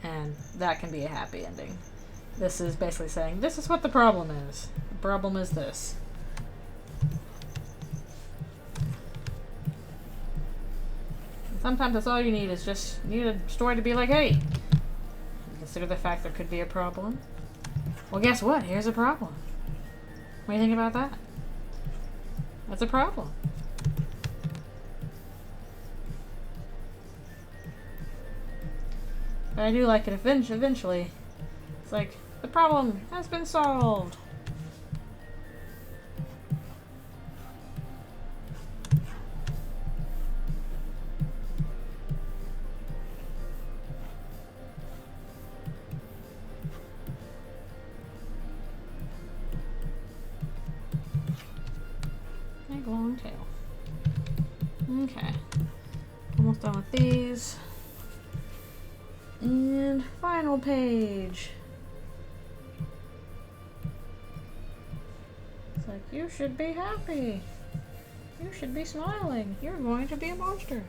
Speaker 1: and that can be a happy ending. This is basically saying, this is what the problem is. The problem is this. And sometimes that's all you need is just, you need a story to be like, hey, consider the fact there could be a problem. Well, guess what? Here's a problem. What do you think about that? That's a problem. But I do like it eventually. It's like, the problem has been solved. Big long tail. Okay. Almost done with these. And final page. It's like, you should be happy. You should be smiling. You're going to be a monster.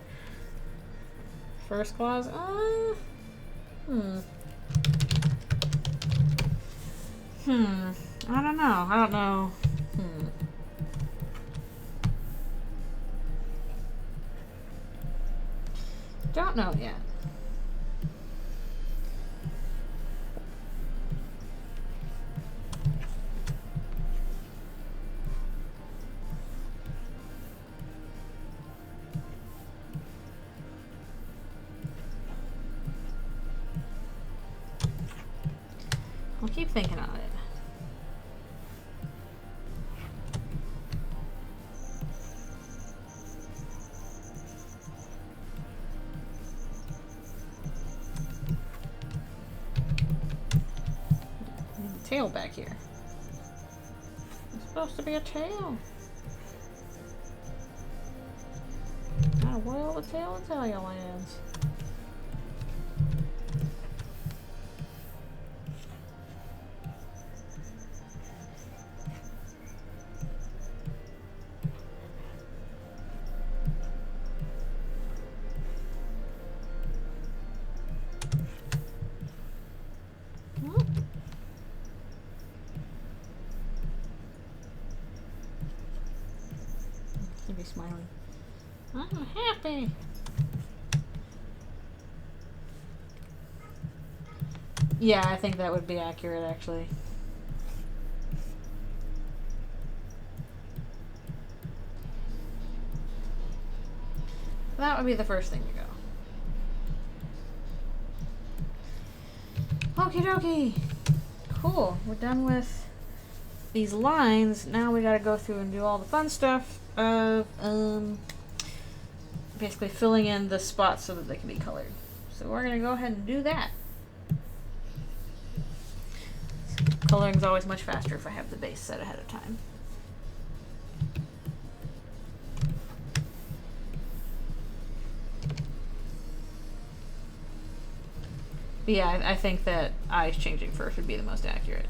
Speaker 1: First clause, I don't know. Don't know yet. I'll keep thinking on it. Tail back here. It's supposed to be a tail. Now where will the tail tell you lands? Be smiling. I'm happy. Yeah, I think that would be accurate, actually. That would be the first thing to go. Okie dokie. Cool. We're done with these lines. Now we gotta go through and do all the fun stuff of basically filling in the spots so that they can be colored. So we're gonna go ahead and do that. Coloring's always much faster if I have the base set ahead of time. But yeah, I think that eyes changing first would be the most accurate.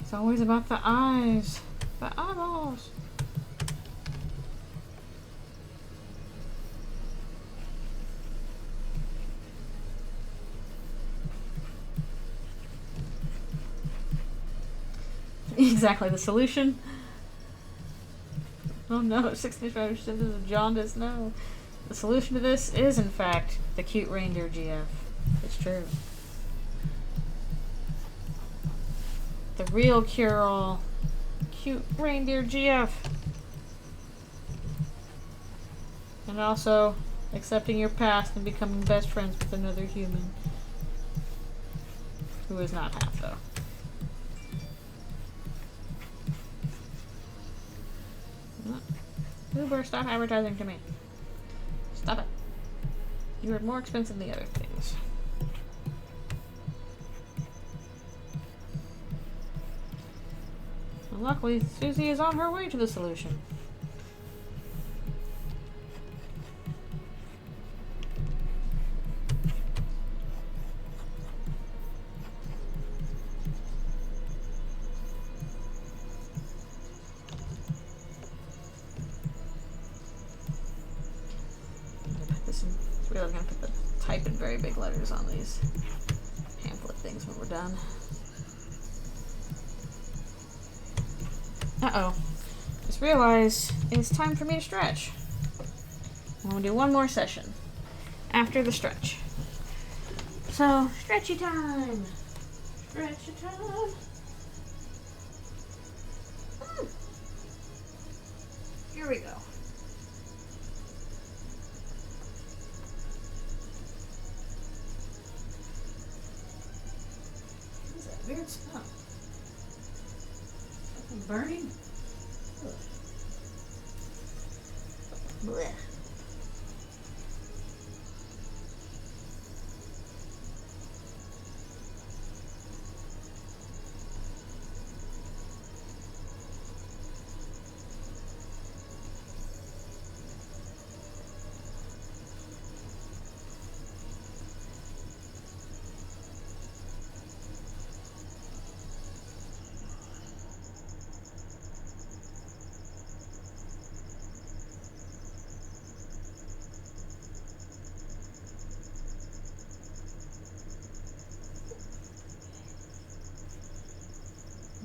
Speaker 1: It's always about the eyes, the eyeballs. Exactly, the solution. Oh no, 65% is a jaundice, no. The solution to this is, in fact, the cute reindeer GF. It's true. The real cure-all. Cute reindeer GF. And also accepting your past and becoming best friends with another human. Who is not half, though. Uber, stop advertising to me. Stop it. You are more expensive than the other things. And luckily, Susie is on her way to the solution. I was going to put the type in very big letters on these pamphlet things when we're done. Uh-oh. Just realized it's time for me to stretch. I'm going to do one more session after the stretch. So, stretchy time. Stretchy time. Here we go. Weird smell. Something burning? Ugh. Blech.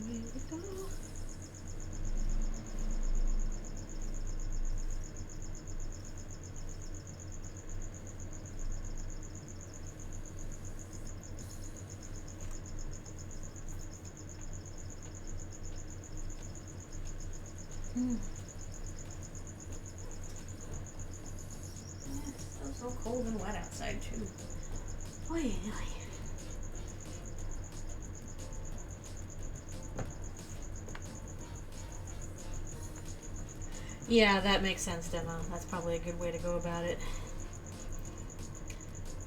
Speaker 1: Here we go. Yeah, it's still so cold and wet outside too. Oy, oy. Yeah, that makes sense, Demo. That's probably a good way to go about it.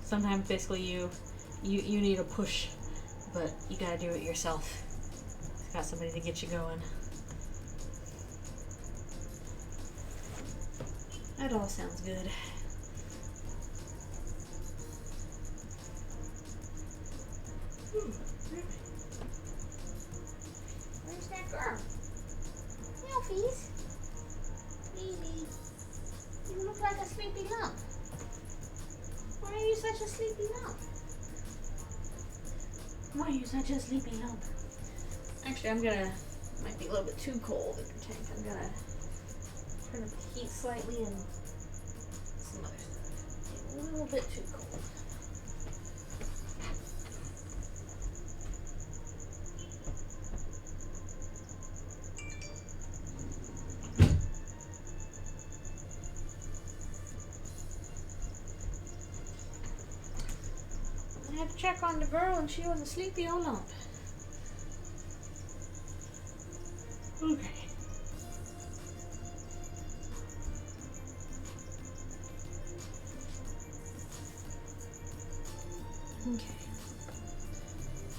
Speaker 1: Sometimes basically you need a push, but you gotta do it yourself. It's got somebody to get you going. That all sounds good. Where's that girl? Selfies. Baby, you look like a sleepy lump. Why are you such a sleepy lump? Why are you such a sleepy lump? Actually, might be a little bit too cold in your tank. I'm gonna turn up the heat slightly and some other stuff. A little bit too cold. I had to check on the girl and she was a sleepy old lump. Okay. Okay.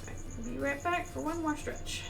Speaker 1: Alright, we'll be right back for one more stretch.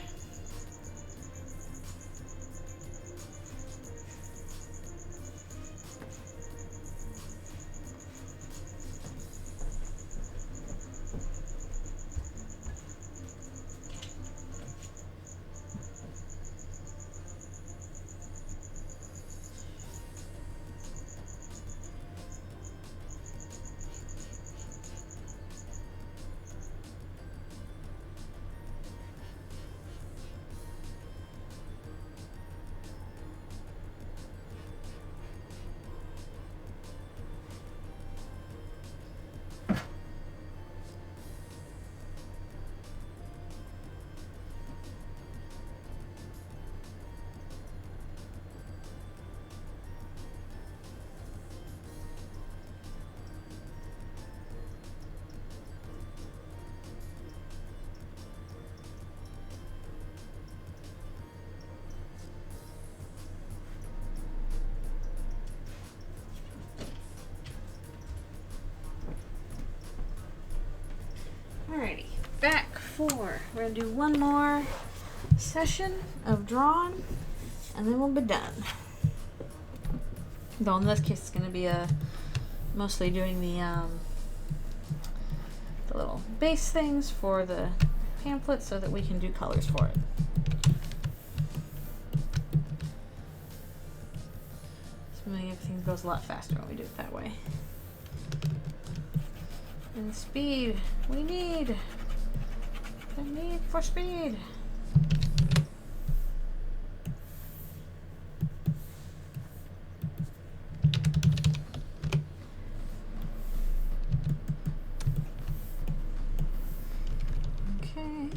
Speaker 1: Alrighty, back for, we're gonna do one more session of drawing, and then we'll be done. Though in this case, it's gonna be mostly doing the little base things for the pamphlet, so that we can do colors for it. Everything goes a lot faster when we do it that way. And speed, we need the need for speed. Okay.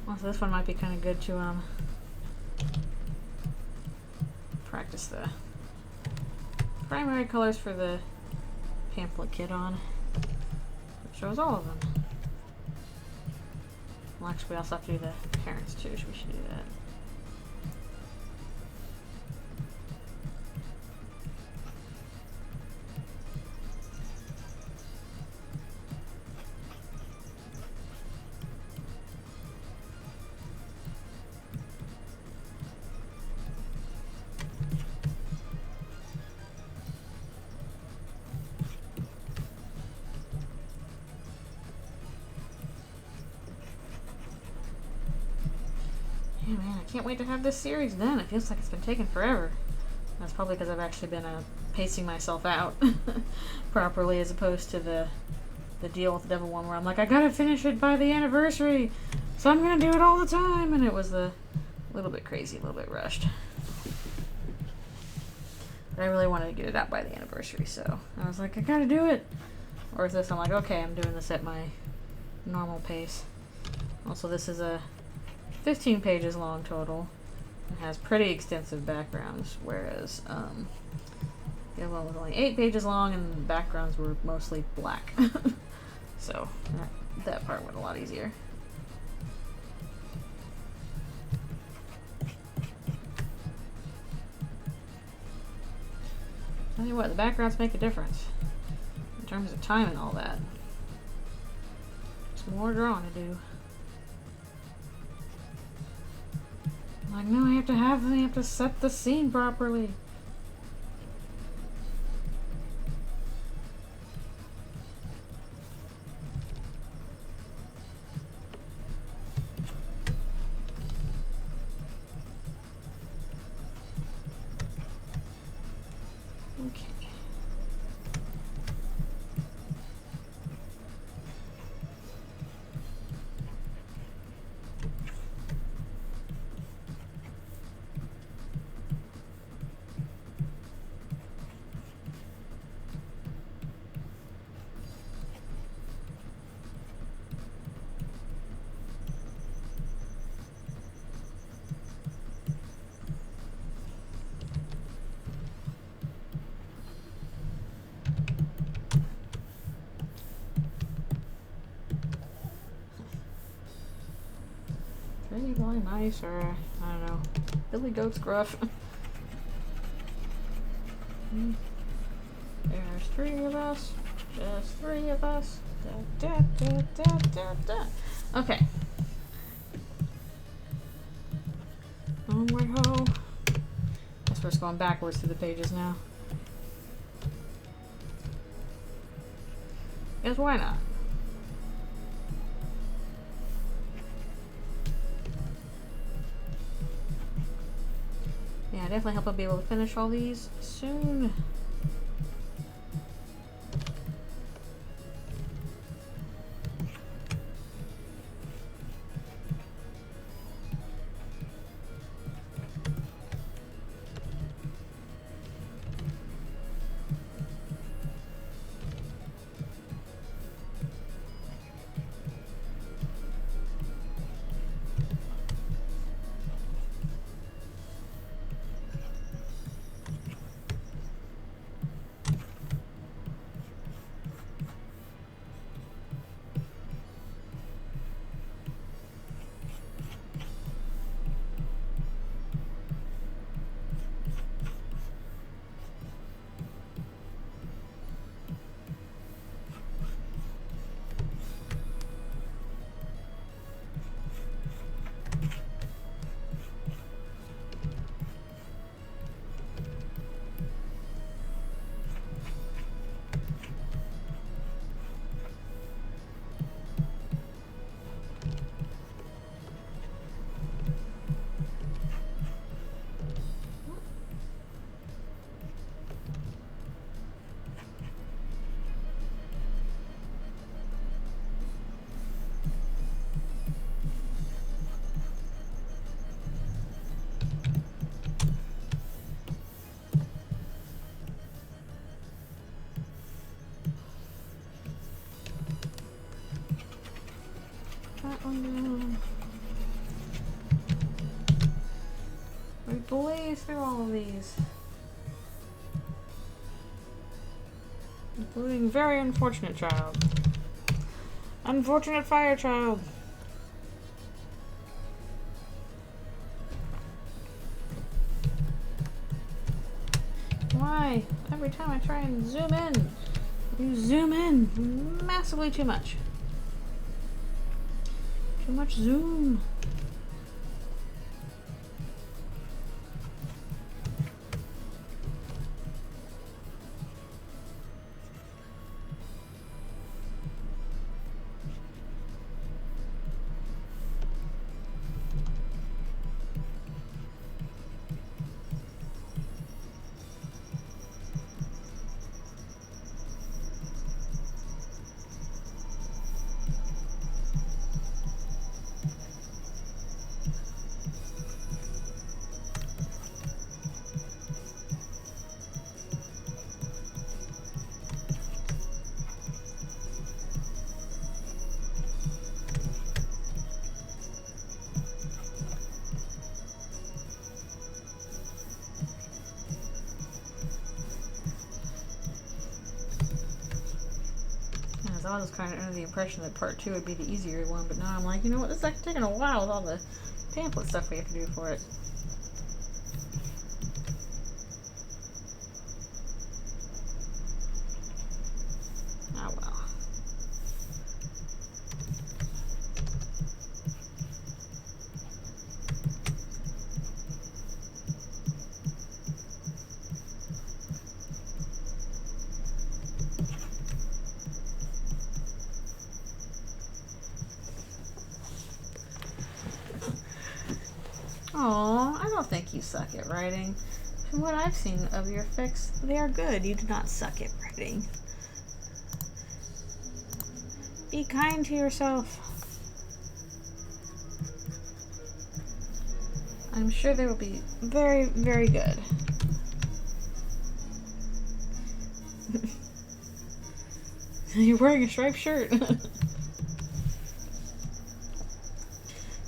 Speaker 1: Also, this one might be kind of good to practice the primary colors for the pamphlet kit on. It shows all of them. Well, actually, we also have to do the parents too, so we should do that. Yeah, man, I can't wait to have this series done. It feels like it's been taking forever. That's probably because I've actually been pacing myself out properly, as opposed to the deal with the Devil one where I'm like, I gotta finish it by the anniversary, so I'm gonna do it all the time, and it was a little bit crazy, a little bit rushed. But I really wanted to get it out by the anniversary, so I was like, I gotta do it. Or is this, I'm like, okay, I'm doing this at my normal pace. Also, this is 15 pages long total. It has pretty extensive backgrounds, whereas the other one was only 8 pages long and the backgrounds were mostly black. So that part went a lot easier. Tell you what, the backgrounds make a difference in terms of time and all that. It's more drawing to do. Like, no, I have to set the scene properly. Okay. Pretty boy nice, or I don't know, Billy Goat's gruff. There's 3 of us, just 3 of us. Da, da, da, da, da, da. Okay. Onward ho. Guess we're just going backwards through the pages now. Guess why not? Yeah, I definitely hope I'll be able to finish all these soon. ways through all of these. Including very unfortunate child. Unfortunate fire child. Why? Every time I try and zoom in, you zoom in massively too much. Too much zoom. I was kind of under the impression that part 2 would be the easier one, but now I'm like, you know what, this is like taking a while with all the pamphlet stuff we have to do for it. Oh well. Aw, I don't think you suck at writing. From what I've seen of your fics, they are good. You do not suck at writing. Be kind to yourself. I'm sure they will be very, very good. You're wearing a striped shirt.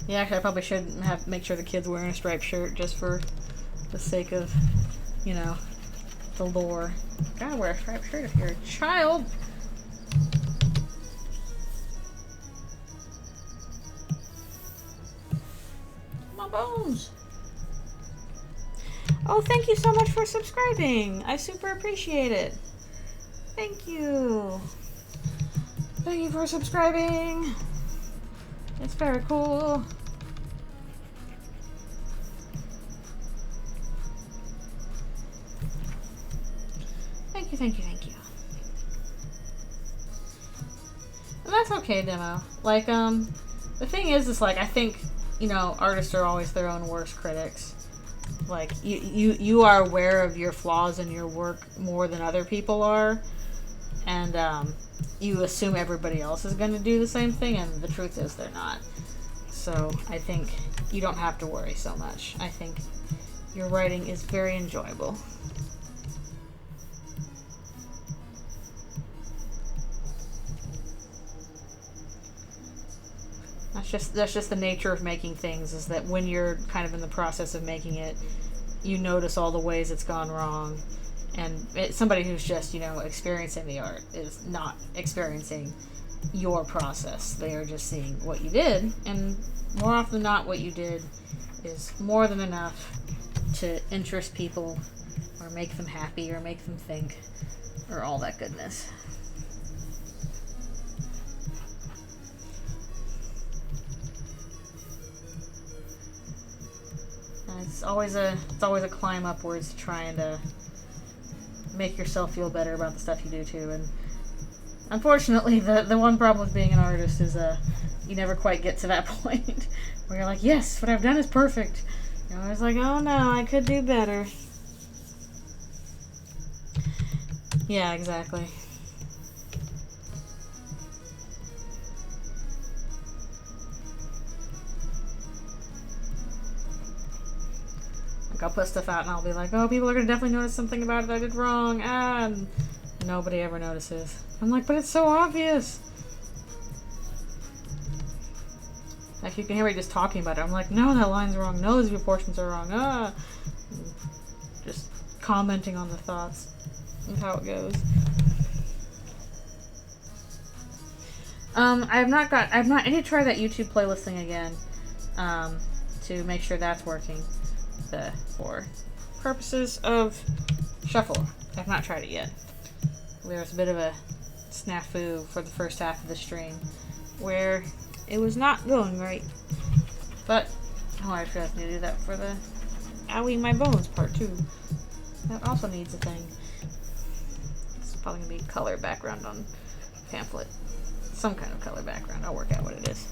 Speaker 1: Yeah, actually, I probably should make sure the kid's wearing a striped shirt just for the sake of, you know, the lore. Gotta wear a striped shirt if you're a child. My bones. Oh, thank you so much for subscribing. I super appreciate it. Thank you. Thank you for subscribing. It's very cool. Thank you, thank you, thank you. And that's okay, Demo. Like, the thing is like, I think, you know, artists are always their own worst critics. Like, you are aware of your flaws in your work more than other people are. And, you assume everybody else is going to do the same thing, and the truth is they're not. So I think you don't have to worry so much. I think your writing is very enjoyable. That's just the nature of making things, is that when you're kind of in the process of making it, you notice all the ways it's gone wrong. And somebody who's just, you know, experiencing the art is not experiencing your process. They are just seeing what you did, and more often than not, what you did is more than enough to interest people, or make them happy, or make them think, or all that goodness. And it's always a climb upwards to trying to make yourself feel better about the stuff you do too. And unfortunately, the one problem with being an artist is you never quite get to that point where you're like, yes, what I've done is perfect. You're always like, oh no, I could do better. Yeah, exactly. I'll put stuff out and I'll be like, oh, people are going to definitely notice something about it I did wrong. And nobody ever notices. I'm like, but it's so obvious. Like, you can hear me just talking about it. I'm like, no, that line's wrong. No, these proportions are wrong. commenting on the thoughts and how it goes. I need to try that YouTube playlist thing again, to make sure that's working, for purposes of shuffle. I've not tried it yet. There was a bit of a snafu for the first half of the stream, where it was not going right. But, I forgot to do that for the Owie My Bones part 2. That also needs a thing. It's probably going to be color background on pamphlet. Some kind of color background. I'll work out what it is.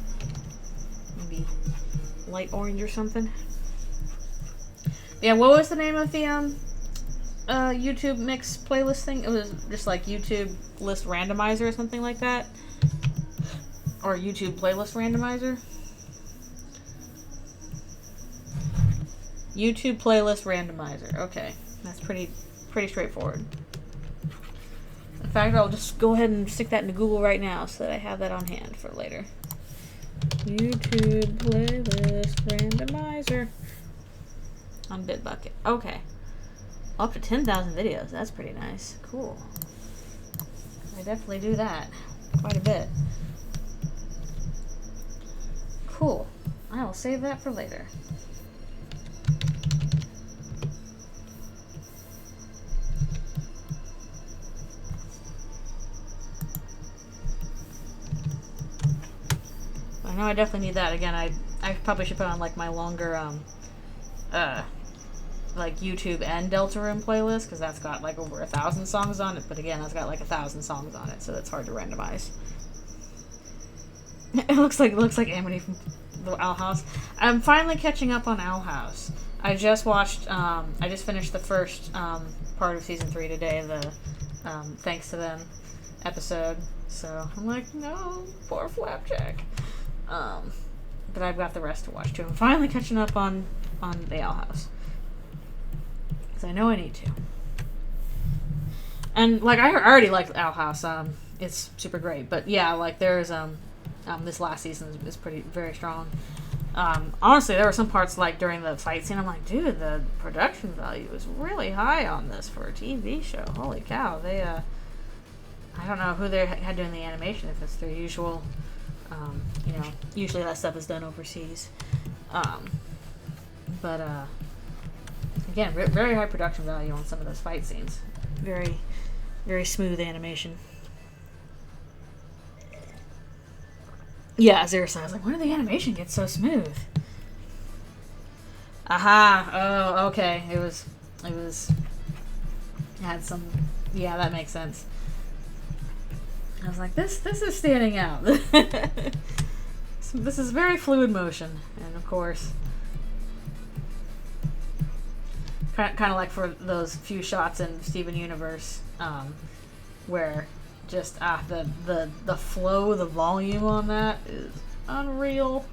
Speaker 1: Maybe light orange or something. Yeah, what was the name of the YouTube mix playlist thing? It was just like YouTube list randomizer or something like that. Or YouTube playlist randomizer. YouTube playlist randomizer. Okay, that's pretty straightforward. In fact, I'll just go ahead and stick that into Google right now so that I have that on hand for later. YouTube playlist randomizer on Bitbucket. Okay. Up to 10,000 videos. That's pretty nice. Cool. I definitely do that quite a bit. Cool. I will save that for later. I know I definitely need that. Again, I probably should put on like my longer like YouTube and Delta Room playlist, because that's got like over 1,000 songs on it. But again, that's got like 1,000 songs on it, so it's hard to randomize. It looks like Amity from the Owl House. I'm finally catching up on Owl House. I just watched. I just finished the first part of season 3 today. The Thanks to Them episode. So I'm like, no, poor Flapjack. But I've got the rest to watch too. I'm finally catching up on the Owl House, because I know I need to. And like I already like Owl House. It's super great. But yeah, like there's this last season is very strong. Honestly, there were some parts like during the fight scene. I'm like, dude, the production value is really high on this for a TV show. Holy cow! They I don't know who they had doing the animation. If it's their usual. Usually that stuff is done overseas. But again, very high production value on some of those fight scenes. Very, very smooth animation. Yeah, seriously, I was like, when did the animation get so smooth? Aha! Oh, okay. It had some. Yeah, that makes sense. I was like, this is standing out. This is very fluid motion, and of course, kind of like for those few shots in Steven Universe, where just the flow, the volume on that is unreal.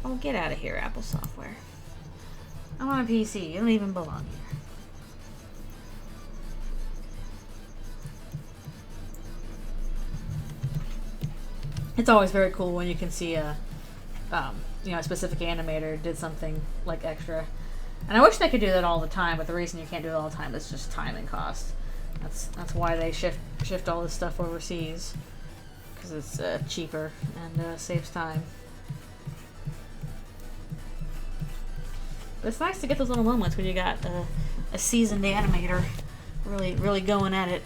Speaker 1: Oh, get out of here, Apple software. I'm on a PC. You don't even belong here. It's always very cool when you can see a specific animator did something like extra. And I wish they could do that all the time, but the reason you can't do it all the time is just time and cost. That's why they shift all this stuff overseas, because it's cheaper and saves time. But it's nice to get those little moments when you got a seasoned animator really going at it.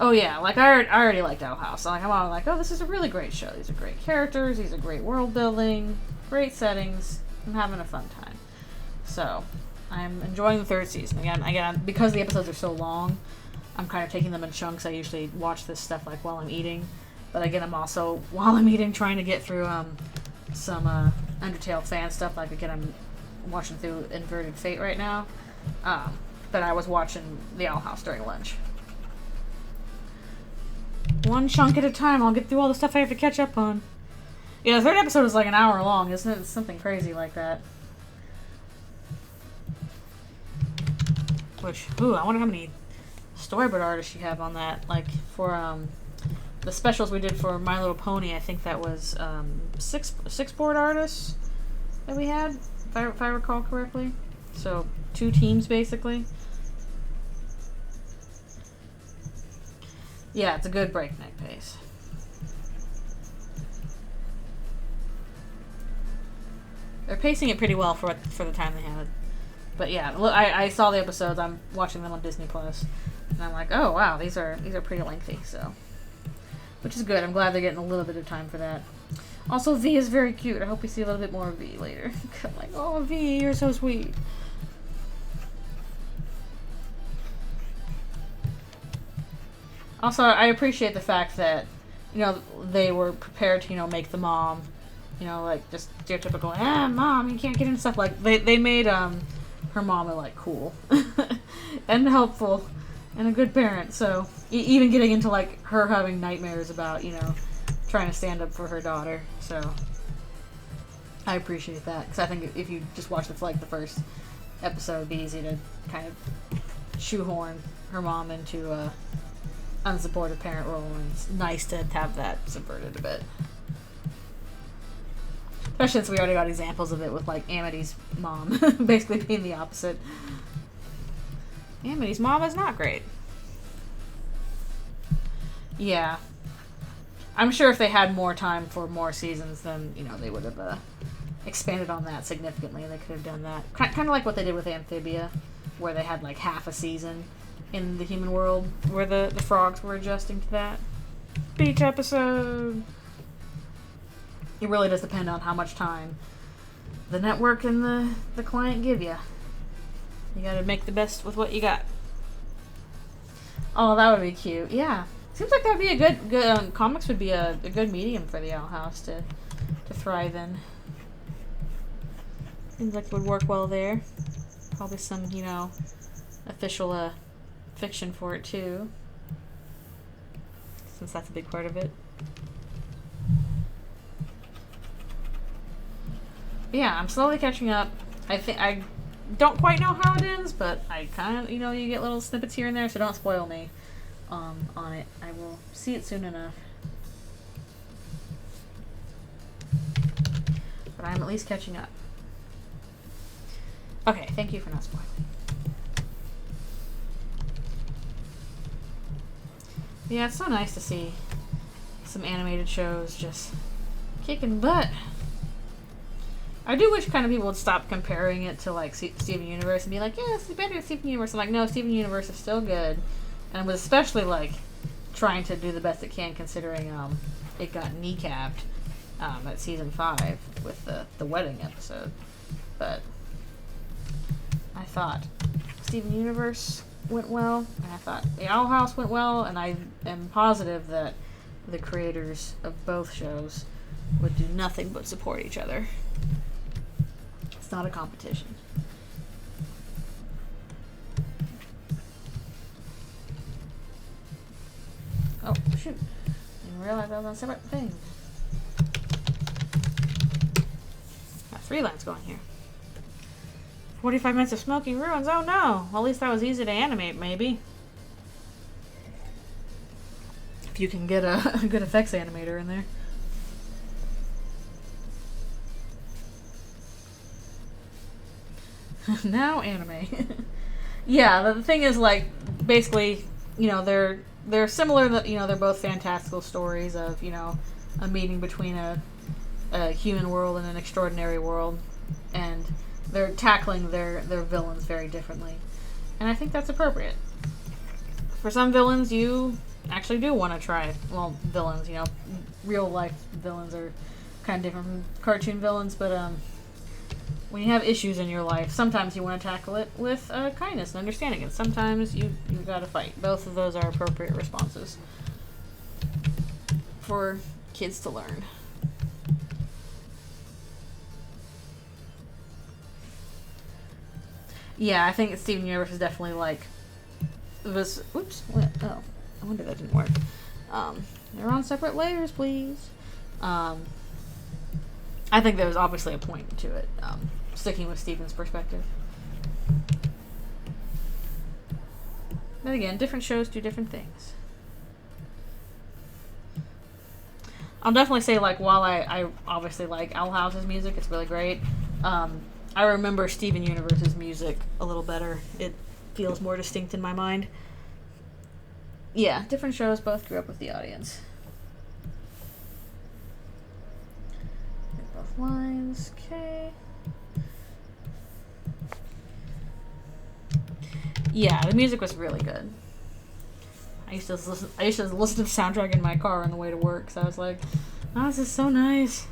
Speaker 1: Oh yeah, like I already liked Owl House. Like I'm all like, oh, this is a really great show. These are great characters. These are great world building, great settings. I'm having a fun time. So I'm enjoying the third season. Again, because the episodes are so long, I'm kind of taking them in chunks. I usually watch this stuff like while I'm eating, but again, I'm also while I'm eating trying to get through some Undertale fan stuff. Like again, I'm watching through Inverted Fate right now, but I was watching the Owl House during lunch. One chunk at a time. I'll get through all the stuff I have to catch up on. Yeah, the third episode is like an hour long, isn't it? It's something crazy like that. Which, I wonder how many storyboard artists you have on that. Like, for the specials we did for My Little Pony, I think that was six board artists that we had. if I recall correctly. So 2 teams basically. Yeah, it's a good breakneck pace. They're pacing it pretty well for the time they have. But yeah, look, I saw the episodes. I'm watching them on Disney Plus, and I'm like, oh wow, these are pretty lengthy. So, which is good. I'm glad they're getting a little bit of time for that. Also, V is very cute. I hope we see a little bit more of V later. I'm like, oh V, you're so sweet. Also, I appreciate the fact that, you know, they were prepared to, you know, make the mom, you know, like, just stereotypical, mom, you can't get into stuff. Like, they made, her mom, like, cool. And helpful. And a good parent. So, even getting into, like, her having nightmares about, you know, trying to stand up for her daughter. So, I appreciate that. Because I think if you just watch the first episode, it'd be easy to kind of shoehorn her mom into a unsupportive parent role, and it's nice to have that subverted a bit. Especially since we already got examples of it with, like, Amity's mom basically being the opposite. Amity's mom is not great. Yeah. I'm sure if they had more time for more seasons, then, you know, they would have expanded on that significantly. They could have done that. Kind of like what they did with Amphibia, where they had, like, half a season in the human world where the frogs were adjusting to that. Beach episode. It really does depend on how much time the network and the client give you. You gotta make the best with what you got. Oh, that would be cute. Yeah. Seems like that'd be a good comics would be a good medium for the Owl House to thrive in. Seems like it would work well there. Probably some, you know, official fiction for it too, since that's a big part of it. Yeah, I'm slowly catching up. I don't quite know how it ends, but I kind of, you know, you get little snippets here and there, so don't spoil me on it. I will see it soon enough. But I'm at least catching up. Okay, thank you for not spoiling. Yeah, it's so nice to see some animated shows just kicking butt. I do wish kind of people would stop comparing it to, like, Steven Universe and be like, yeah, this is better than Steven Universe. I'm like, no, Steven Universe is still good. And was especially, like, trying to do the best it can considering it got kneecapped at season 5 with the wedding episode. But I thought Steven Universe went well, and I thought the Owl House went well, and I am positive that the creators of both shows would do nothing but support each other. It's not a competition. Oh, shoot. Didn't realize I was on a separate thing. Got 3 lines going here. 45 minutes of smoking ruins. Oh no. Well, at least that was easy to animate, maybe. If you can get a good effects animator in there. Now anime. Yeah, the thing is, like, basically, you know, they're similar. You know, they're both fantastical stories of, you know, a meeting between a human world and an extraordinary world, and they're tackling their villains very differently, and I think that's appropriate. For some villains, you actually do want to try. Well, villains, you know, real life villains are kind of different from cartoon villains, but when you have issues in your life, sometimes you want to tackle it with kindness and understanding, and sometimes you got to fight. Both of those are appropriate responses for kids to learn. Yeah, I think Steven Universe is definitely like this. Oops. What? Oh, I wonder that didn't work. They're on separate layers, please. I think there was obviously a point to it. Sticking with Steven's perspective. But again, different shows do different things. I'll definitely say, like, while I obviously like Owl House's music, it's really great. I remember Steven Universe's music a little better. It feels more distinct in my mind. Yeah, different shows, both grew up with the audience. Both lines, okay. Yeah, the music was really good. I used to listen to the soundtrack in my car on the way to work, so I was like, oh, this is so nice.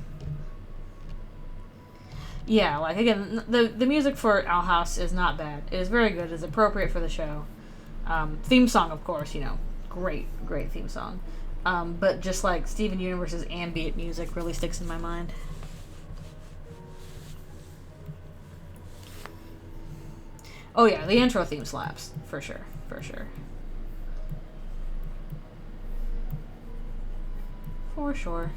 Speaker 1: Yeah, like, again, the music for Owl House is not bad. It is very good. It's appropriate for the show. Theme song, of course, you know, great theme song. But just like Steven Universe's ambient music really sticks in my mind. Oh yeah, the intro theme slaps, for sure. For sure.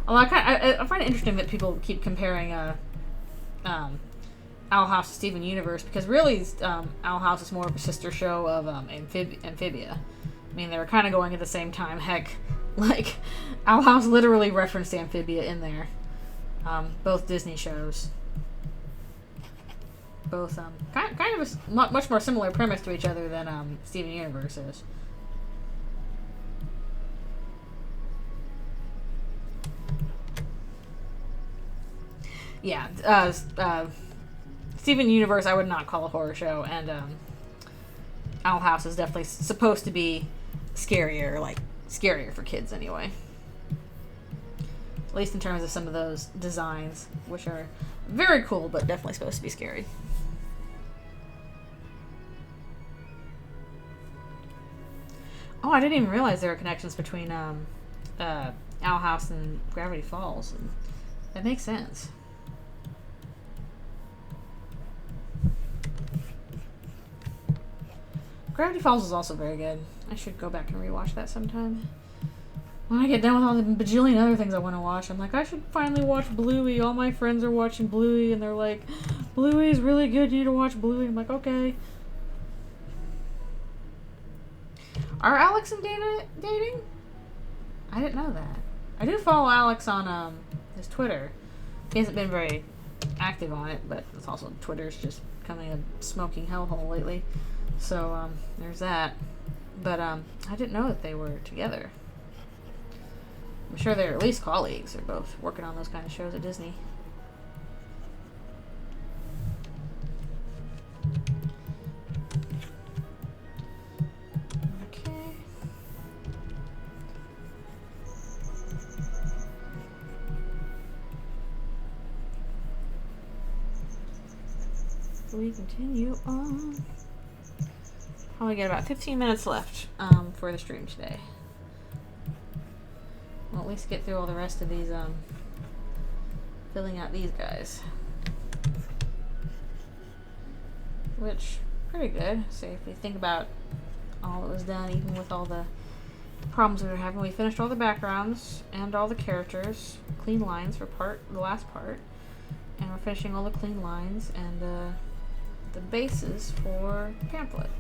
Speaker 1: Although I find it interesting that people keep comparing Owl House to Steven Universe, because really Owl House is more of a sister show of Amphibia. I mean, they were kind of going at the same time. Heck, like, Owl House literally referenced Amphibia in there. Both Disney shows. Both kind of a much more similar premise to each other than Steven Universe is. Yeah, Steven Universe I would not call a horror show, and Owl House is definitely supposed to be scarier, like scarier for kids anyway. At least in terms of some of those designs, which are very cool, but definitely supposed to be scary. Oh, I didn't even realize there were connections between Owl House and Gravity Falls. And that makes sense. Gravity Falls is also very good. I should go back and rewatch that sometime. When I get done with all the bajillion other things I want to watch, I'm like, I should finally watch Bluey. All my friends are watching Bluey, and they're like, Bluey's really good, you need to watch Bluey. I'm like, okay. Are Alex and Dana dating? I didn't know that. I do follow Alex on his Twitter. He hasn't been very active on it, but it's also Twitter's just becoming a smoking hellhole lately. So there's that. But I didn't know that they were together. I'm sure they're at least colleagues. They're both working on those kind of shows at Disney. We continue on. Probably got about 15 minutes left for the stream today. We'll at least get through all the rest of these, filling out these guys. Which, pretty good. So if we think about all that was done, even with all the problems we were having, we finished all the backgrounds and all the characters. Clean lines for the last part. And we're finishing all the clean lines and, the bases for the pamphlet.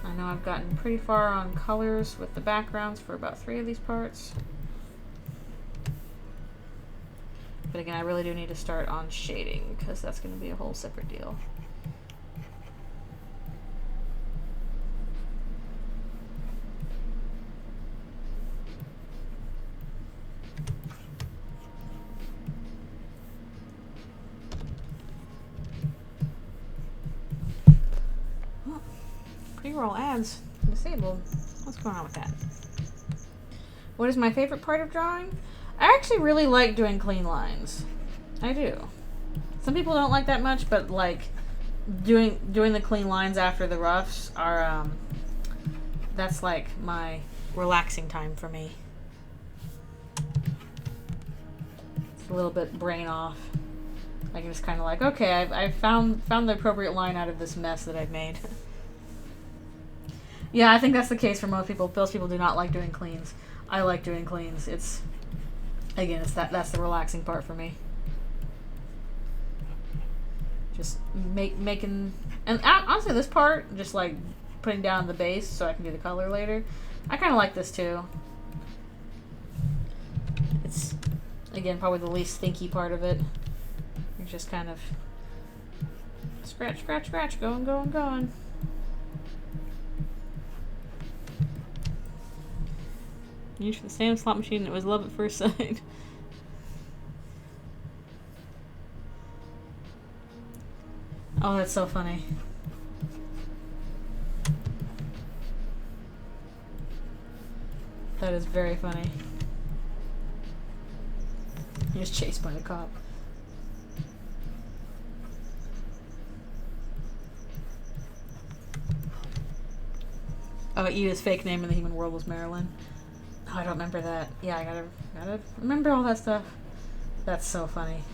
Speaker 1: I know I've gotten pretty far on colors with the backgrounds for about 3 of these parts. But again, I really do need to start on shading, because that's going to be a whole separate deal. Pre-roll ads disabled. What's going on with that? What is my favorite part of drawing? I actually really like doing clean lines. I do. Some people don't like that much, but like doing the clean lines after the roughs are that's like my relaxing time for me. It's a little bit brain off. I can just kind of like, okay, I've found the appropriate line out of this mess that I've made. Yeah, I think that's the case for most people. Most people do not like doing cleans. I like doing cleans. It's, again, that's the relaxing part for me. Just making, and honestly, this part, just like putting down the base so I can do the color later. I kind of like this too. It's, again, probably the least thinky part of it. just kind of scratch, scratch, scratch, going, going, going. Used for the same slot machine. It was love at first sight. Oh, that's so funny. That is very funny. He was chased by a cop. Oh, Edith's fake name in the human world was Marilyn. Oh, I don't remember that. Yeah, I gotta remember all that stuff. That's so funny.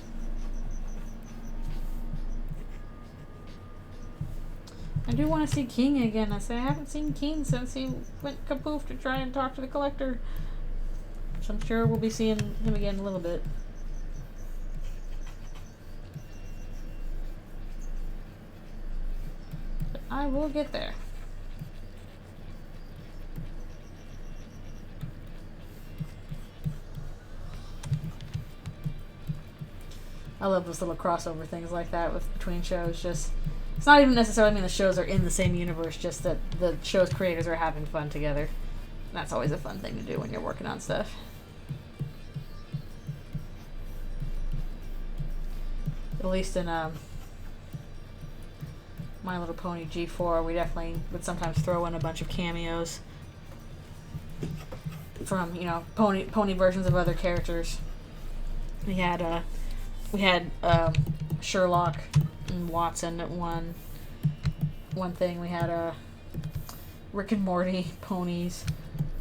Speaker 1: I do want to see King again. I haven't seen King since he went kapoof to try and talk to the collector. So I'm sure we'll be seeing him again in a little bit. But I will get there. I love those little crossover things like that between shows. Just, it's not even necessarily mean the shows are in the same universe, just that the show's creators are having fun together. That's always a fun thing to do when you're working on stuff. At least in My Little Pony G4, we definitely would sometimes throw in a bunch of cameos from, you know, pony versions of other characters. We had Sherlock and Watson at one thing. We had Rick and Morty ponies.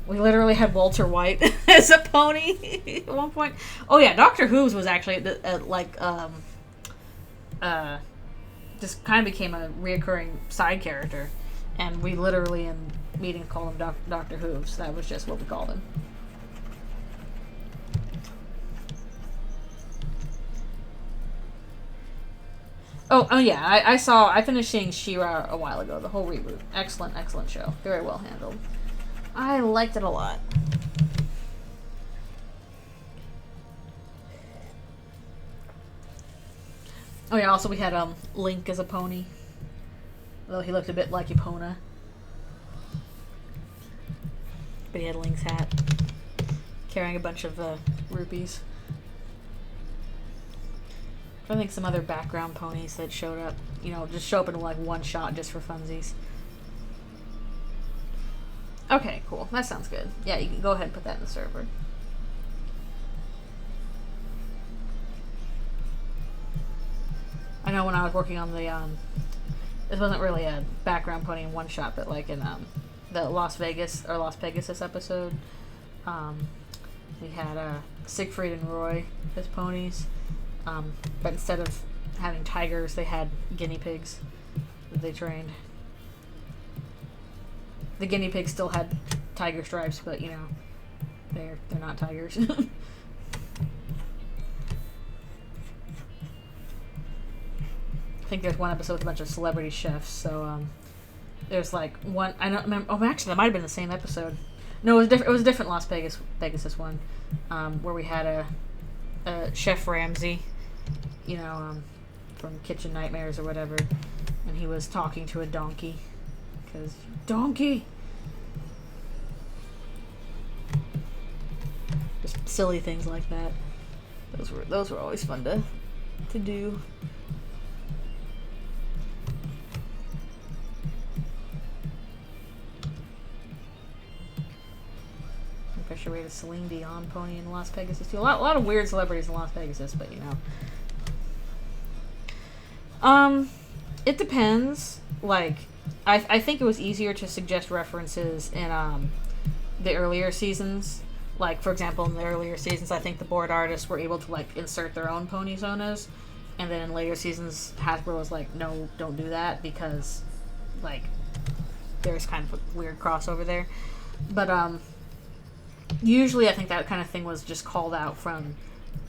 Speaker 1: We literally had Walter White as a pony at one point. Oh yeah, Doctor Who's was actually just kind of became a reoccurring side character, and we literally in meetings called him Doctor Who's. That was just what we called him. Oh yeah, I finished seeing She-Ra a while ago, the whole reboot. Excellent show. Very well handled. I liked it a lot. Oh yeah, also we had Link as a pony. Though he looked a bit like Epona. But he had Link's hat. Carrying a bunch of rupees. I think some other background ponies that showed up, you know, just show up in like one shot just for funsies. Okay, cool. That sounds good. Yeah, you can go ahead and put that in the server. I know when I was working on the, this wasn't really a background pony in one shot, but like in the Las Pegasus episode, we had Siegfried and Roy as ponies. But instead of having tigers, they had guinea pigs that they trained. The guinea pigs still had tiger stripes, but you know, they're not tigers. I think there's one episode with a bunch of celebrity chefs. So there's like one, I don't remember. Oh, actually, that might have been the same episode. No, it was a different Las Pegasus one, where we had a Chef Ramsay. You know, from Kitchen Nightmares or whatever, and he was talking to a donkey, because donkey. Just silly things like that. Those were always fun to do. I'm pretty sure we had a Celine Dion pony in Las Pegasus too. A lot of weird celebrities in Las Pegasus, but you know. It depends. Like, I think it was easier to suggest references in, the earlier seasons. Like, for example, in the earlier seasons, I think the board artists were able to, like, insert their own pony zonas. And then in later seasons, Hasbro was like, no, don't do that, because, like, there's kind of a weird crossover there. But, usually I think that kind of thing was just called out from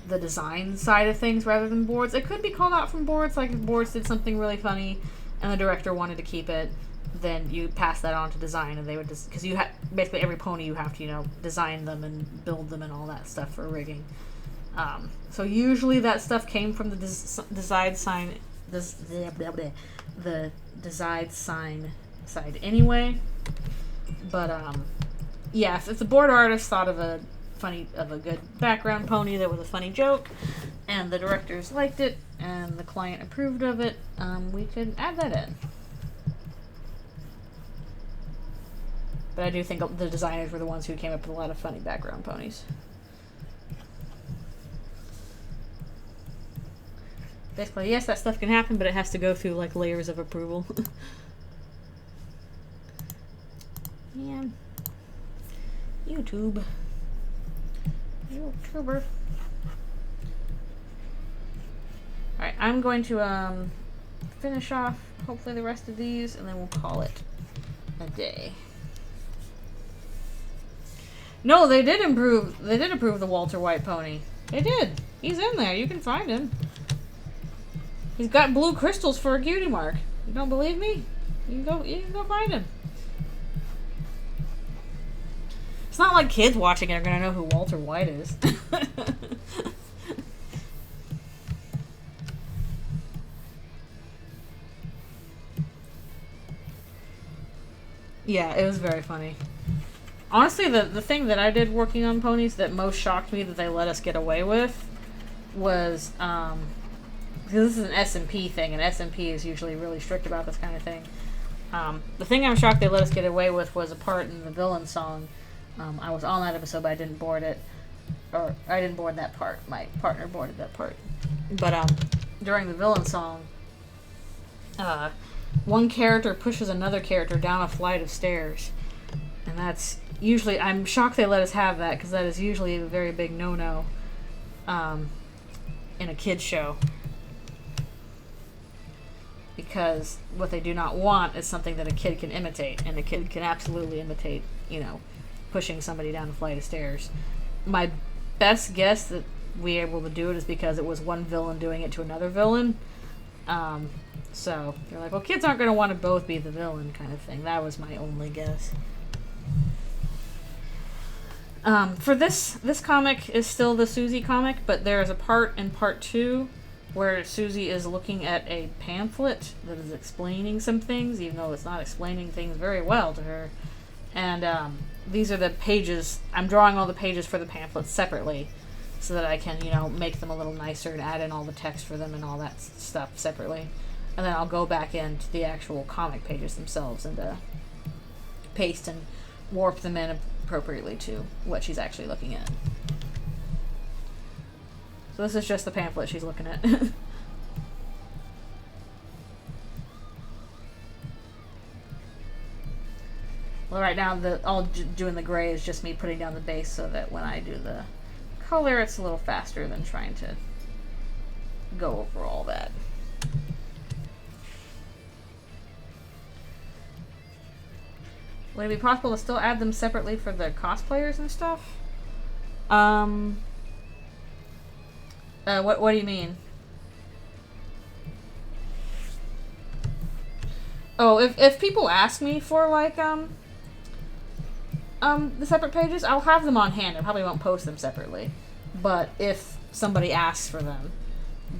Speaker 1: the design side of things rather than boards. It could be called out from boards, like if boards did something really funny and the director wanted to keep it, then you pass that on to design, and they would just, because you have basically every pony you have to, you know, design them and build them and all that stuff for rigging. So usually that stuff came from the desired sign, the desired sign side anyway. But yeah, if the board artist thought of a good background pony that was a funny joke, and the directors liked it, and the client approved of it, we could add that in. But I do think the designers were the ones who came up with a lot of funny background ponies. Basically, yes, that stuff can happen, but it has to go through like layers of approval. Yeah. YouTuber. Alright, I'm going to finish off hopefully the rest of these, and then we'll call it a day. No, they did improve. They did approve the Walter White pony. They did. He's in there. You can find him. He's got blue crystals for a cutie mark. You don't believe me? You can go find him. It's not like kids watching it are gonna know who Walter White is. Yeah, it was very funny. Honestly, the thing that I did working on ponies that most shocked me that they let us get away with was, because this is an S&P thing, and S&P is usually really strict about this kind of thing. The thing I'm shocked they let us get away with was a part in the villain song. I was on that episode, but I didn't board it. Or, I didn't board that part. My partner boarded that part. But, during the villain song, one character pushes another character down a flight of stairs. And that's usually, I'm shocked they let us have that, because that is usually a very big no-no in a kid's show. Because what they do not want is something that a kid can imitate, and a kid can absolutely imitate, you know, pushing somebody down a flight of stairs. My best guess that we were able to do it is because it was one villain doing it to another villain. So they're like, well, kids aren't going to want to both be the villain kind of thing. That was my only guess. For this comic is still the Susie comic, but there is a part in part 2 where Susie is looking at a pamphlet that is explaining some things, even though it's not explaining things very well to her. And these are the pages. I'm drawing all the pages for the pamphlets separately so that I can, you know, make them a little nicer and add in all the text for them and all that stuff separately. And then I'll go back into the actual comic pages themselves and paste and warp them in appropriately to what she's actually looking at. So this is just the pamphlet she's looking at. Well, right now, all doing the gray is just me putting down the base so that when I do the color, it's a little faster than trying to go over all that. Would it be possible to still add them separately for the cosplayers and stuff? What do you mean? Oh, if people ask me for, like, the separate pages, I'll have them on hand. I probably won't post them separately. But if somebody asks for them,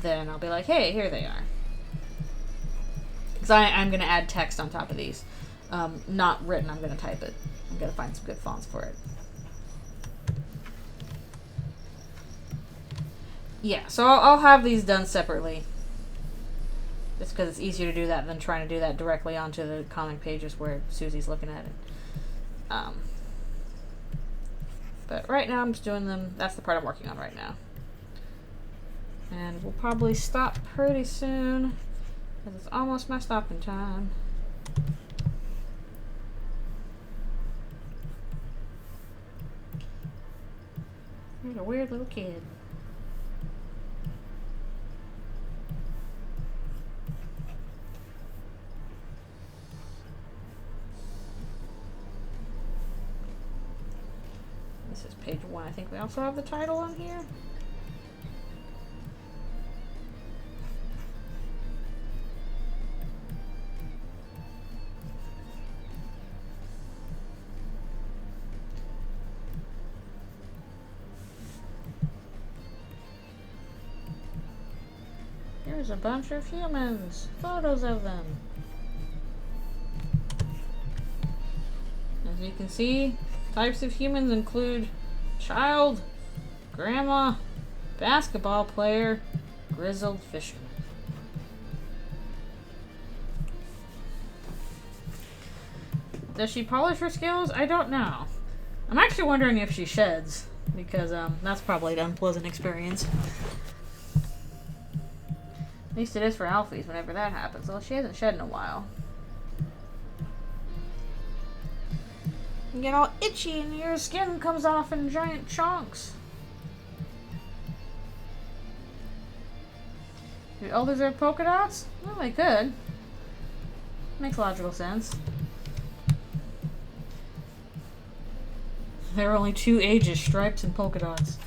Speaker 1: then I'll be like, hey, here they are. Because I'm going to add text on top of these. Not written, I'm going to type it. I'm going to find some good fonts for it. Yeah, so I'll have these done separately. Just because it's easier to do that than trying to do that directly onto the comic pages where Susie's looking at it. But right now I'm just doing them. That's the part I'm working on right now. And we'll probably stop pretty soon, because it's almost my stopping time. Here's a weird little kid. This is page 1. I think we also have the title on here. There's a bunch of humans. Photos of them. As you can see, types of humans include child, grandma, basketball player, grizzled fisherman. Does she polish her scales? I don't know. I'm actually wondering if she sheds, because that's probably an unpleasant experience. At least it is for Alphys whenever that happens. Well, she hasn't shed in a while. You get all itchy and your skin comes off in giant chunks. Do elders have polka dots? Well, they could. Makes logical sense. There are only 2 ages, stripes and polka dots.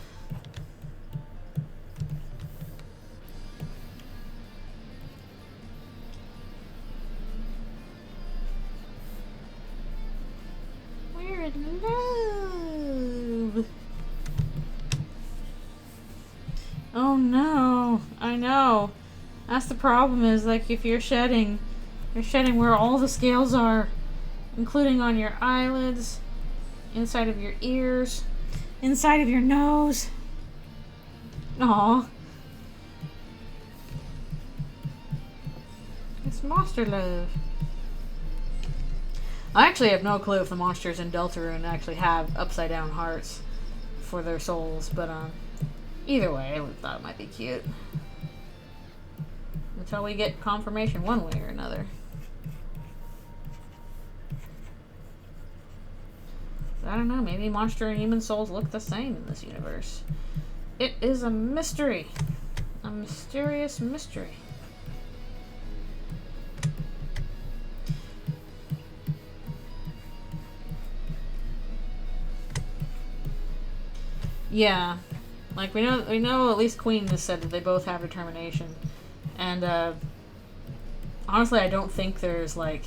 Speaker 1: We're in love. Oh no, I know. That's the problem is, like, if you're shedding where all the scales are, including on your eyelids, inside of your ears, inside of your nose. Aww. It's monster love. I actually have no clue if the monsters in Deltarune actually have upside down hearts for their souls, but either way, I thought it might be cute. Until we get confirmation one way or another. I don't know, maybe monster and human souls look the same in this universe. It is a mystery. A mysterious mystery. Yeah. Like, we know at least Queen has said that they both have determination. And, honestly, I don't think there's, like,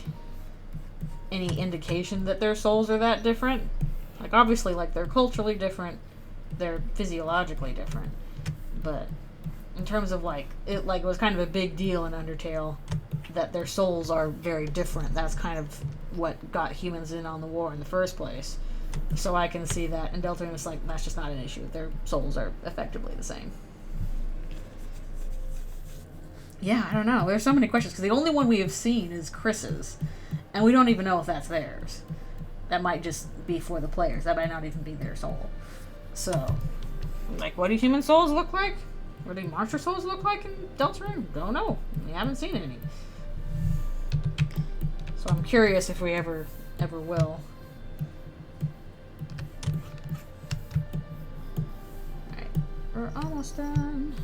Speaker 1: any indication that their souls are that different. Like, obviously, like, they're culturally different, they're physiologically different, but in terms of, like, it was kind of a big deal in Undertale that their souls are very different. That's kind of what got humans in on the war in the first place. So I can see that, and Deltarune is like, that's just not an issue. Their souls are effectively the same. Yeah, I don't know. There's so many questions, because the only one we have seen is Chris's, and we don't even know if that's theirs. That might just be for the players. That might not even be their soul. So, like, what do human souls look like? What do monster souls look like in Deltarune? Don't know. We haven't seen any. So I'm curious if we ever will. Alright, we're almost done.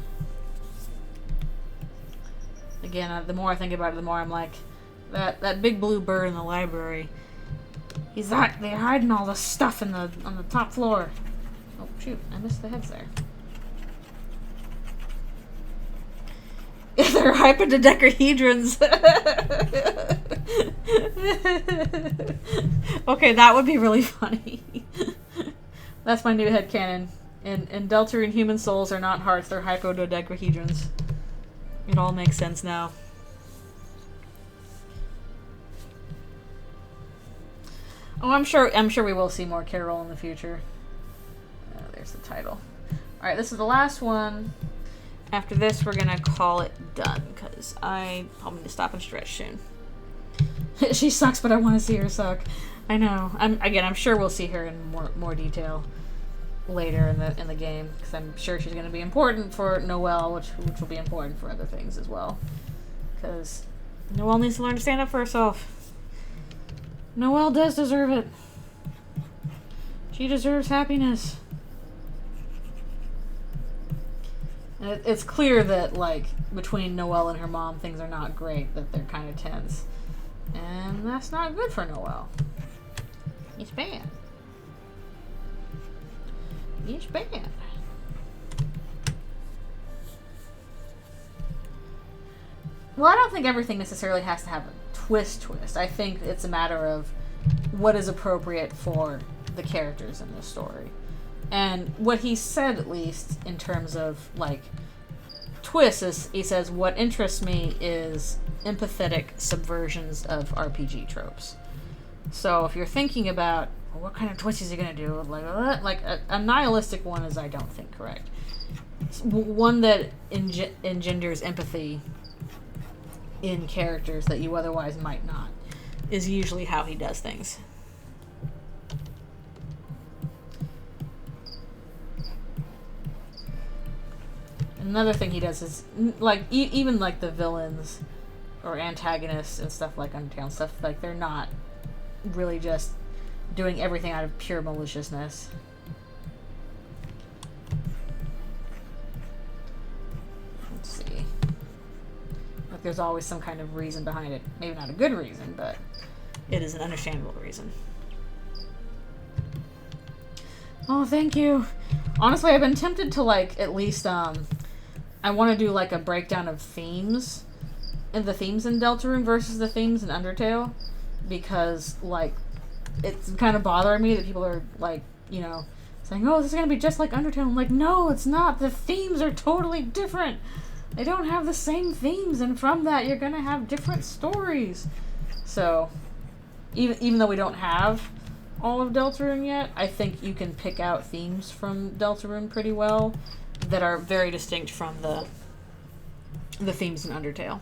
Speaker 1: Again, the more I think about it, the more I'm like, that big blue bird in the library. They're hiding all the stuff on the top floor. Oh shoot! I missed the heads there. They're hypododecahedrons. Okay, that would be really funny. That's my new headcanon. In Deltarune, human souls are not hearts; they're hypododecahedrons. It all makes sense now. Oh, I'm sure we will see more Carol in the future. There's the title. Alright, this is the last one. After this, we're gonna call it done, because I probably need to stop and stretch soon. She sucks, but I want to see her suck. I know. I'm sure we'll see her in more detail later in the game, because I'm sure she's gonna be important for Noelle, which will be important for other things as well. Because Noelle needs to learn to stand up for herself. Noelle does deserve it. She deserves happiness. And it's clear that, like, between Noelle and her mom, things are not great, that they're kind of tense. And that's not good for Noelle. It's bad. It's bad. Well, I don't think everything necessarily has to have a twist. I think it's a matter of what is appropriate for the characters in the story. And what he said, at least, in terms of, like, twist is, he says, what interests me is empathetic subversions of RPG tropes. So if you're thinking about, well, what kind of twist is he going to do? Like a nihilistic one is, I don't think, correct. One that engenders empathy in characters that you otherwise might not is usually how he does things. Another thing he does is, like, even like the villains or antagonists and stuff like Undertale and stuff, like, they're not really just doing everything out of pure maliciousness. Let's see. Like, there's always some kind of reason behind it. Maybe not a good reason, but it is an understandable reason. Oh, thank you. Honestly, I've been tempted to, like, at least, I want to do, like, a breakdown of themes, and the themes in Deltarune versus the themes in Undertale, because, like, it's kind of bothering me that people are, like, you know, saying, oh, this is going to be just like Undertale. I'm like, no, it's not. The themes are totally different. They don't have the same themes, and from that, you're going to have different stories. So, even though we don't have all of Deltarune yet, I think you can pick out themes from Deltarune pretty well that are very distinct from the themes in Undertale.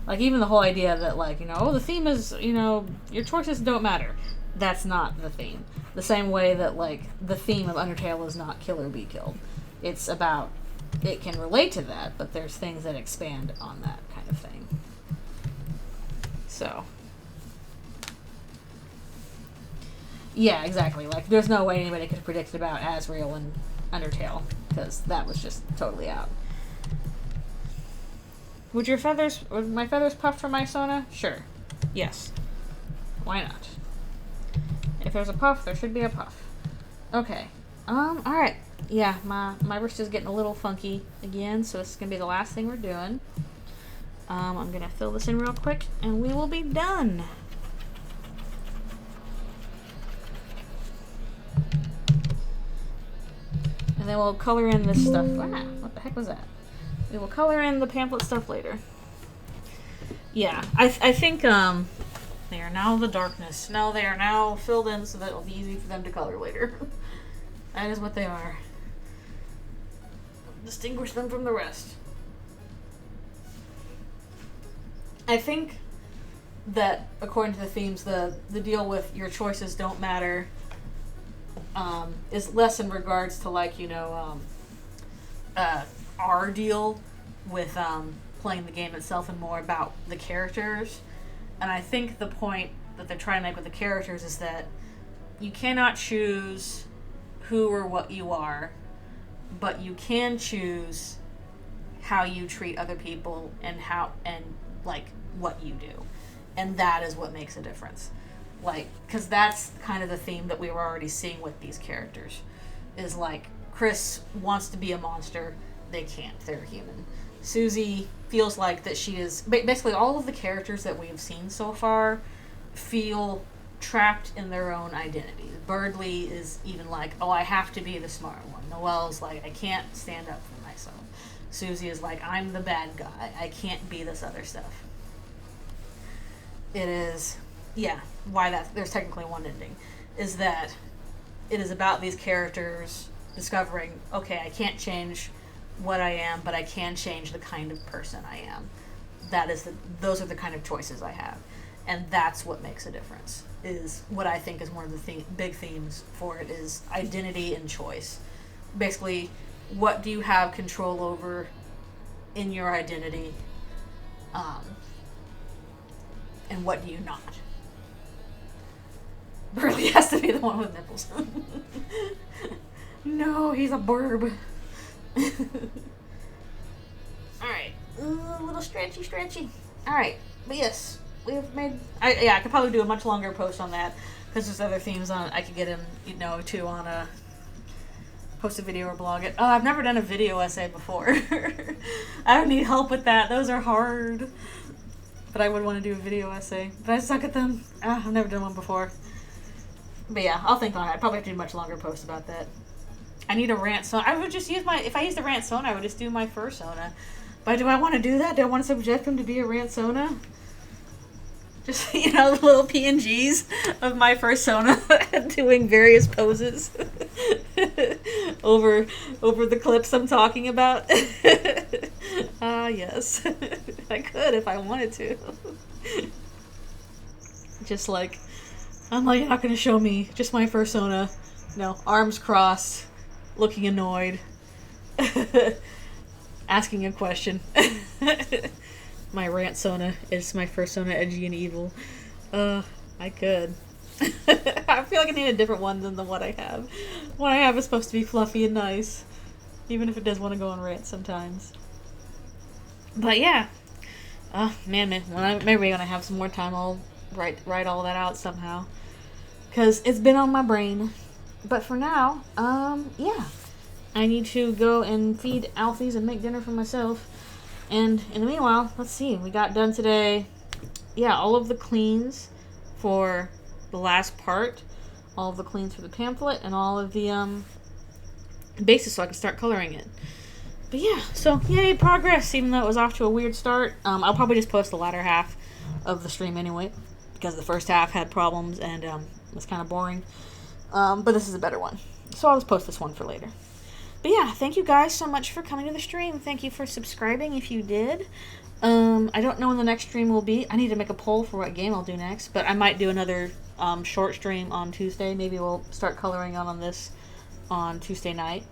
Speaker 1: Like, even the whole idea that, like, you know, oh, the theme is, you know, your choices don't matter. That's not the theme. The same way that, like, the theme of Undertale is not kill or be killed. It's about, it can relate to that, but there's things that expand on that kind of thing. So. Yeah, exactly. Like, there's no way anybody could have predicted about Asriel and Undertale, because that was just totally out. Would my feathers puff for my Sona? Sure. Yes. Why not? If there's a puff, there should be a puff. Okay. Alright. Yeah, my wrist is getting a little funky again, so this is going to be the last thing we're doing. I'm going to fill this in real quick, and we will be done. And then we'll color in this stuff. Ah, what the heck was that? We will color in the pamphlet stuff later. Yeah, I think they are now the darkness. No, they are now filled in so that it will be easy for them to color later. That is what they are. Distinguish them from the rest. I think that, according to the themes, the deal with your choices don't matter is less in regards to, like, you know, our deal with playing the game itself and more about the characters. And I think the point that they're trying to make with the characters is that you cannot choose who or what you are, but you can choose how you treat other people and like what you do. And that is what makes a difference. Like, because that's kind of the theme that we were already seeing with these characters. Is like, Chris wants to be a monster. They can't. They're human. Susie feels like that she is... Basically, all of the characters that we've seen so far feel trapped in their own identity. Birdley is even like, oh, I have to be the smart one. Noelle's like, I can't stand up for myself. Susie is like, I'm the bad guy. I can't be this other stuff. It is... Yeah, why there's technically one ending. Is that it is about these characters discovering, okay, I can't change what I am, but I can change the kind of person I am. Those are the kind of choices I have. And that's what makes a difference. Is what I think is one of the big themes for it is identity and choice. Basically, what do you have control over in your identity? And what do you not? Burley has to be the one with nipples. No, he's a burb. Alright. A little stretchy. Alright. But yes, we have made... I could probably do a much longer post on that, because there's other themes on I could get in, you know, too, on a... post a video or blog it. Oh, I've never done a video essay before. I don't need help with that. Those are hard. But I would want to do a video essay. But I suck at them. I've never done one before. But yeah, I'll think on it. I probably have to do a much longer post about that. I need a Rantsona. I would just use my, if I used the Rantsona, I would just do my Fursona. But do I want to do that? Do I want to subject him to be a Rantsona? Just, you know, the little PNGs of my Fursona doing various poses over the clips I'm talking about. Yes. I could if I wanted to. Just like, I'm like, you're not going to show me just my Fursona. No, arms crossed, looking annoyed, asking a question. My Rantsona is my Fursona, edgy and evil. I could. I feel like I need a different one than the one I have. What I have is supposed to be fluffy and nice, even if it does want to go on rant sometimes. But yeah, man, maybe when I have some more time, I'll write all that out somehow, cause it's been on my brain. But for now, yeah, I need to go and feed Alfies and make dinner for myself. And in the meanwhile, let's see, we got done today, yeah, all of the cleans for the last part, all of the cleans for the pamphlet, and all of the bases so I can start coloring it. But yeah, so yay, progress, even though it was off to a weird start. I'll probably just post the latter half of the stream anyway, because the first half had problems and was kind of boring. But this is a better one, so I'll just post this one for later. But yeah, thank you guys so much for coming to the stream. Thank you for subscribing if you did. I don't know when the next stream will be. I need to make a poll for what game I'll do next, but I might do another short stream on Tuesday. Maybe we'll start coloring on this on Tuesday night.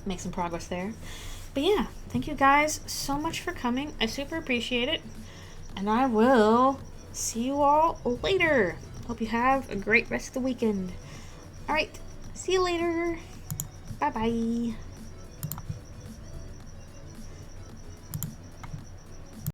Speaker 1: Make some progress there. But yeah, thank you guys so much for coming. I super appreciate it. And I will see you all later. Hope you have a great rest of the weekend. Alright, see you later. Bye-bye.